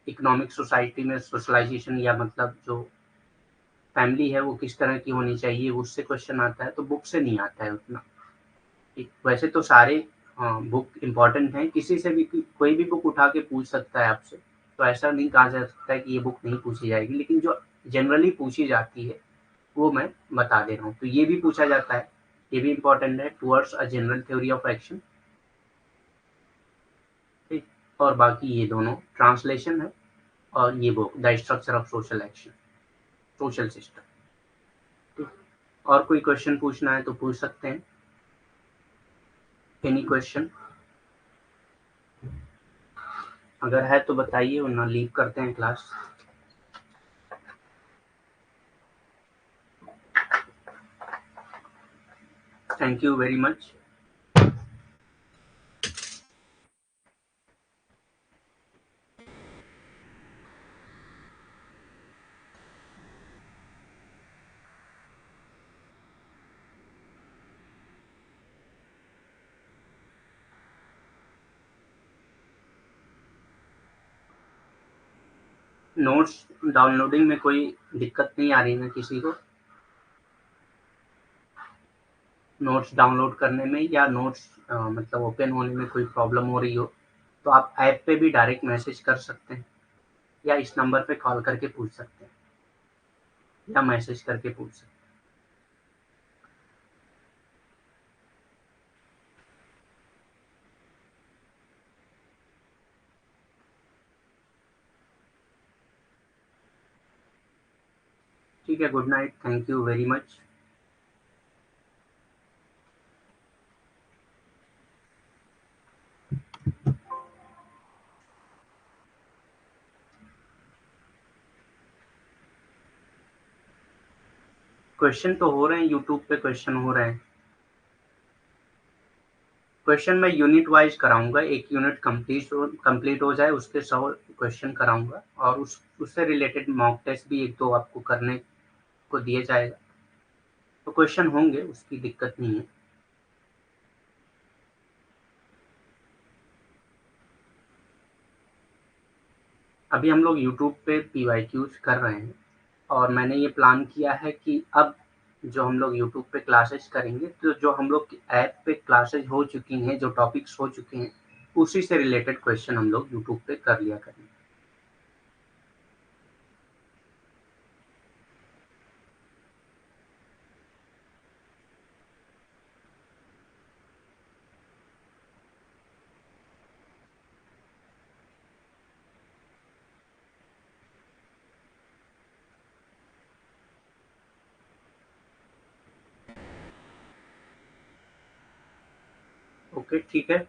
A: इकोनॉमिक सोसाइटी में सोशलाइजेशन, या मतलब जो फैमिली है वो किस तरह की होनी चाहिए, उससे क्वेश्चन आता है, तो बुक से नहीं आता है उतना। वैसे तो सारे बुक इम्पोर्टेंट हैं, किसी से भी कोई भी बुक उठा के पूछ सकता है आपसे, तो ऐसा नहीं कहा जा सकता है कि ये बुक नहीं पूछी जाएगी, लेकिन जो जनरली पूछी जाती है वो मैं बता दे रहा हूँ। तो ये भी पूछा जाता है, ये भी इम्पोर्टेंट है, towards a general theory of action. ठीक, और बाकी ये दोनों ट्रांसलेशन है, और ये book the structure of social action, social system. ठीक, और कोई क्वेश्चन पूछना है तो पूछ सकते हैं, एनी क्वेश्चन अगर है तो बताइए, वरना लीव करते हैं class. Thank you very much. Notes downloading में कोई दिक्कत नहीं आ रही ना किसी को? नोट्स डाउनलोड करने में या नोट्स मतलब ओपन होने में कोई प्रॉब्लम हो रही हो, तो आप ऐप पे भी डायरेक्ट मैसेज कर सकते हैं, या इस नंबर पे कॉल करके पूछ सकते हैं, या मैसेज करके पूछ सकते हैं। ठीक है, good night, thank you very much. Question तो हो रहे हैं, यूट्यूब पे क्वेश्चन हो रहे हैं। क्वेश्चन मैं यूनिट वाइज कराऊंगा, एक यूनिट कंप्लीट हो जाए, उसके 100 क्वेश्चन कराऊंगा, और उससे रिलेटेड मॉक टेस्ट भी एक दो आपको करने को दिया जाएगा, तो क्वेश्चन होंगे, उसकी दिक्कत नहीं है। अभी हम लोग यूट्यूब पे पीवाईक्यूज कर रहे हैं, और मैंने ये प्लान किया है कि अब जो हम लोग यूट्यूब पे क्लासेस करेंगे, तो जो हम लोग ऐप पे क्लासेस हो चुकी हैं, जो टॉपिक्स हो चुके हैं, उसी से रिलेटेड क्वेश्चन हम लोग यूट्यूब पे कर लिया करेंगे। ओके, ठीक है।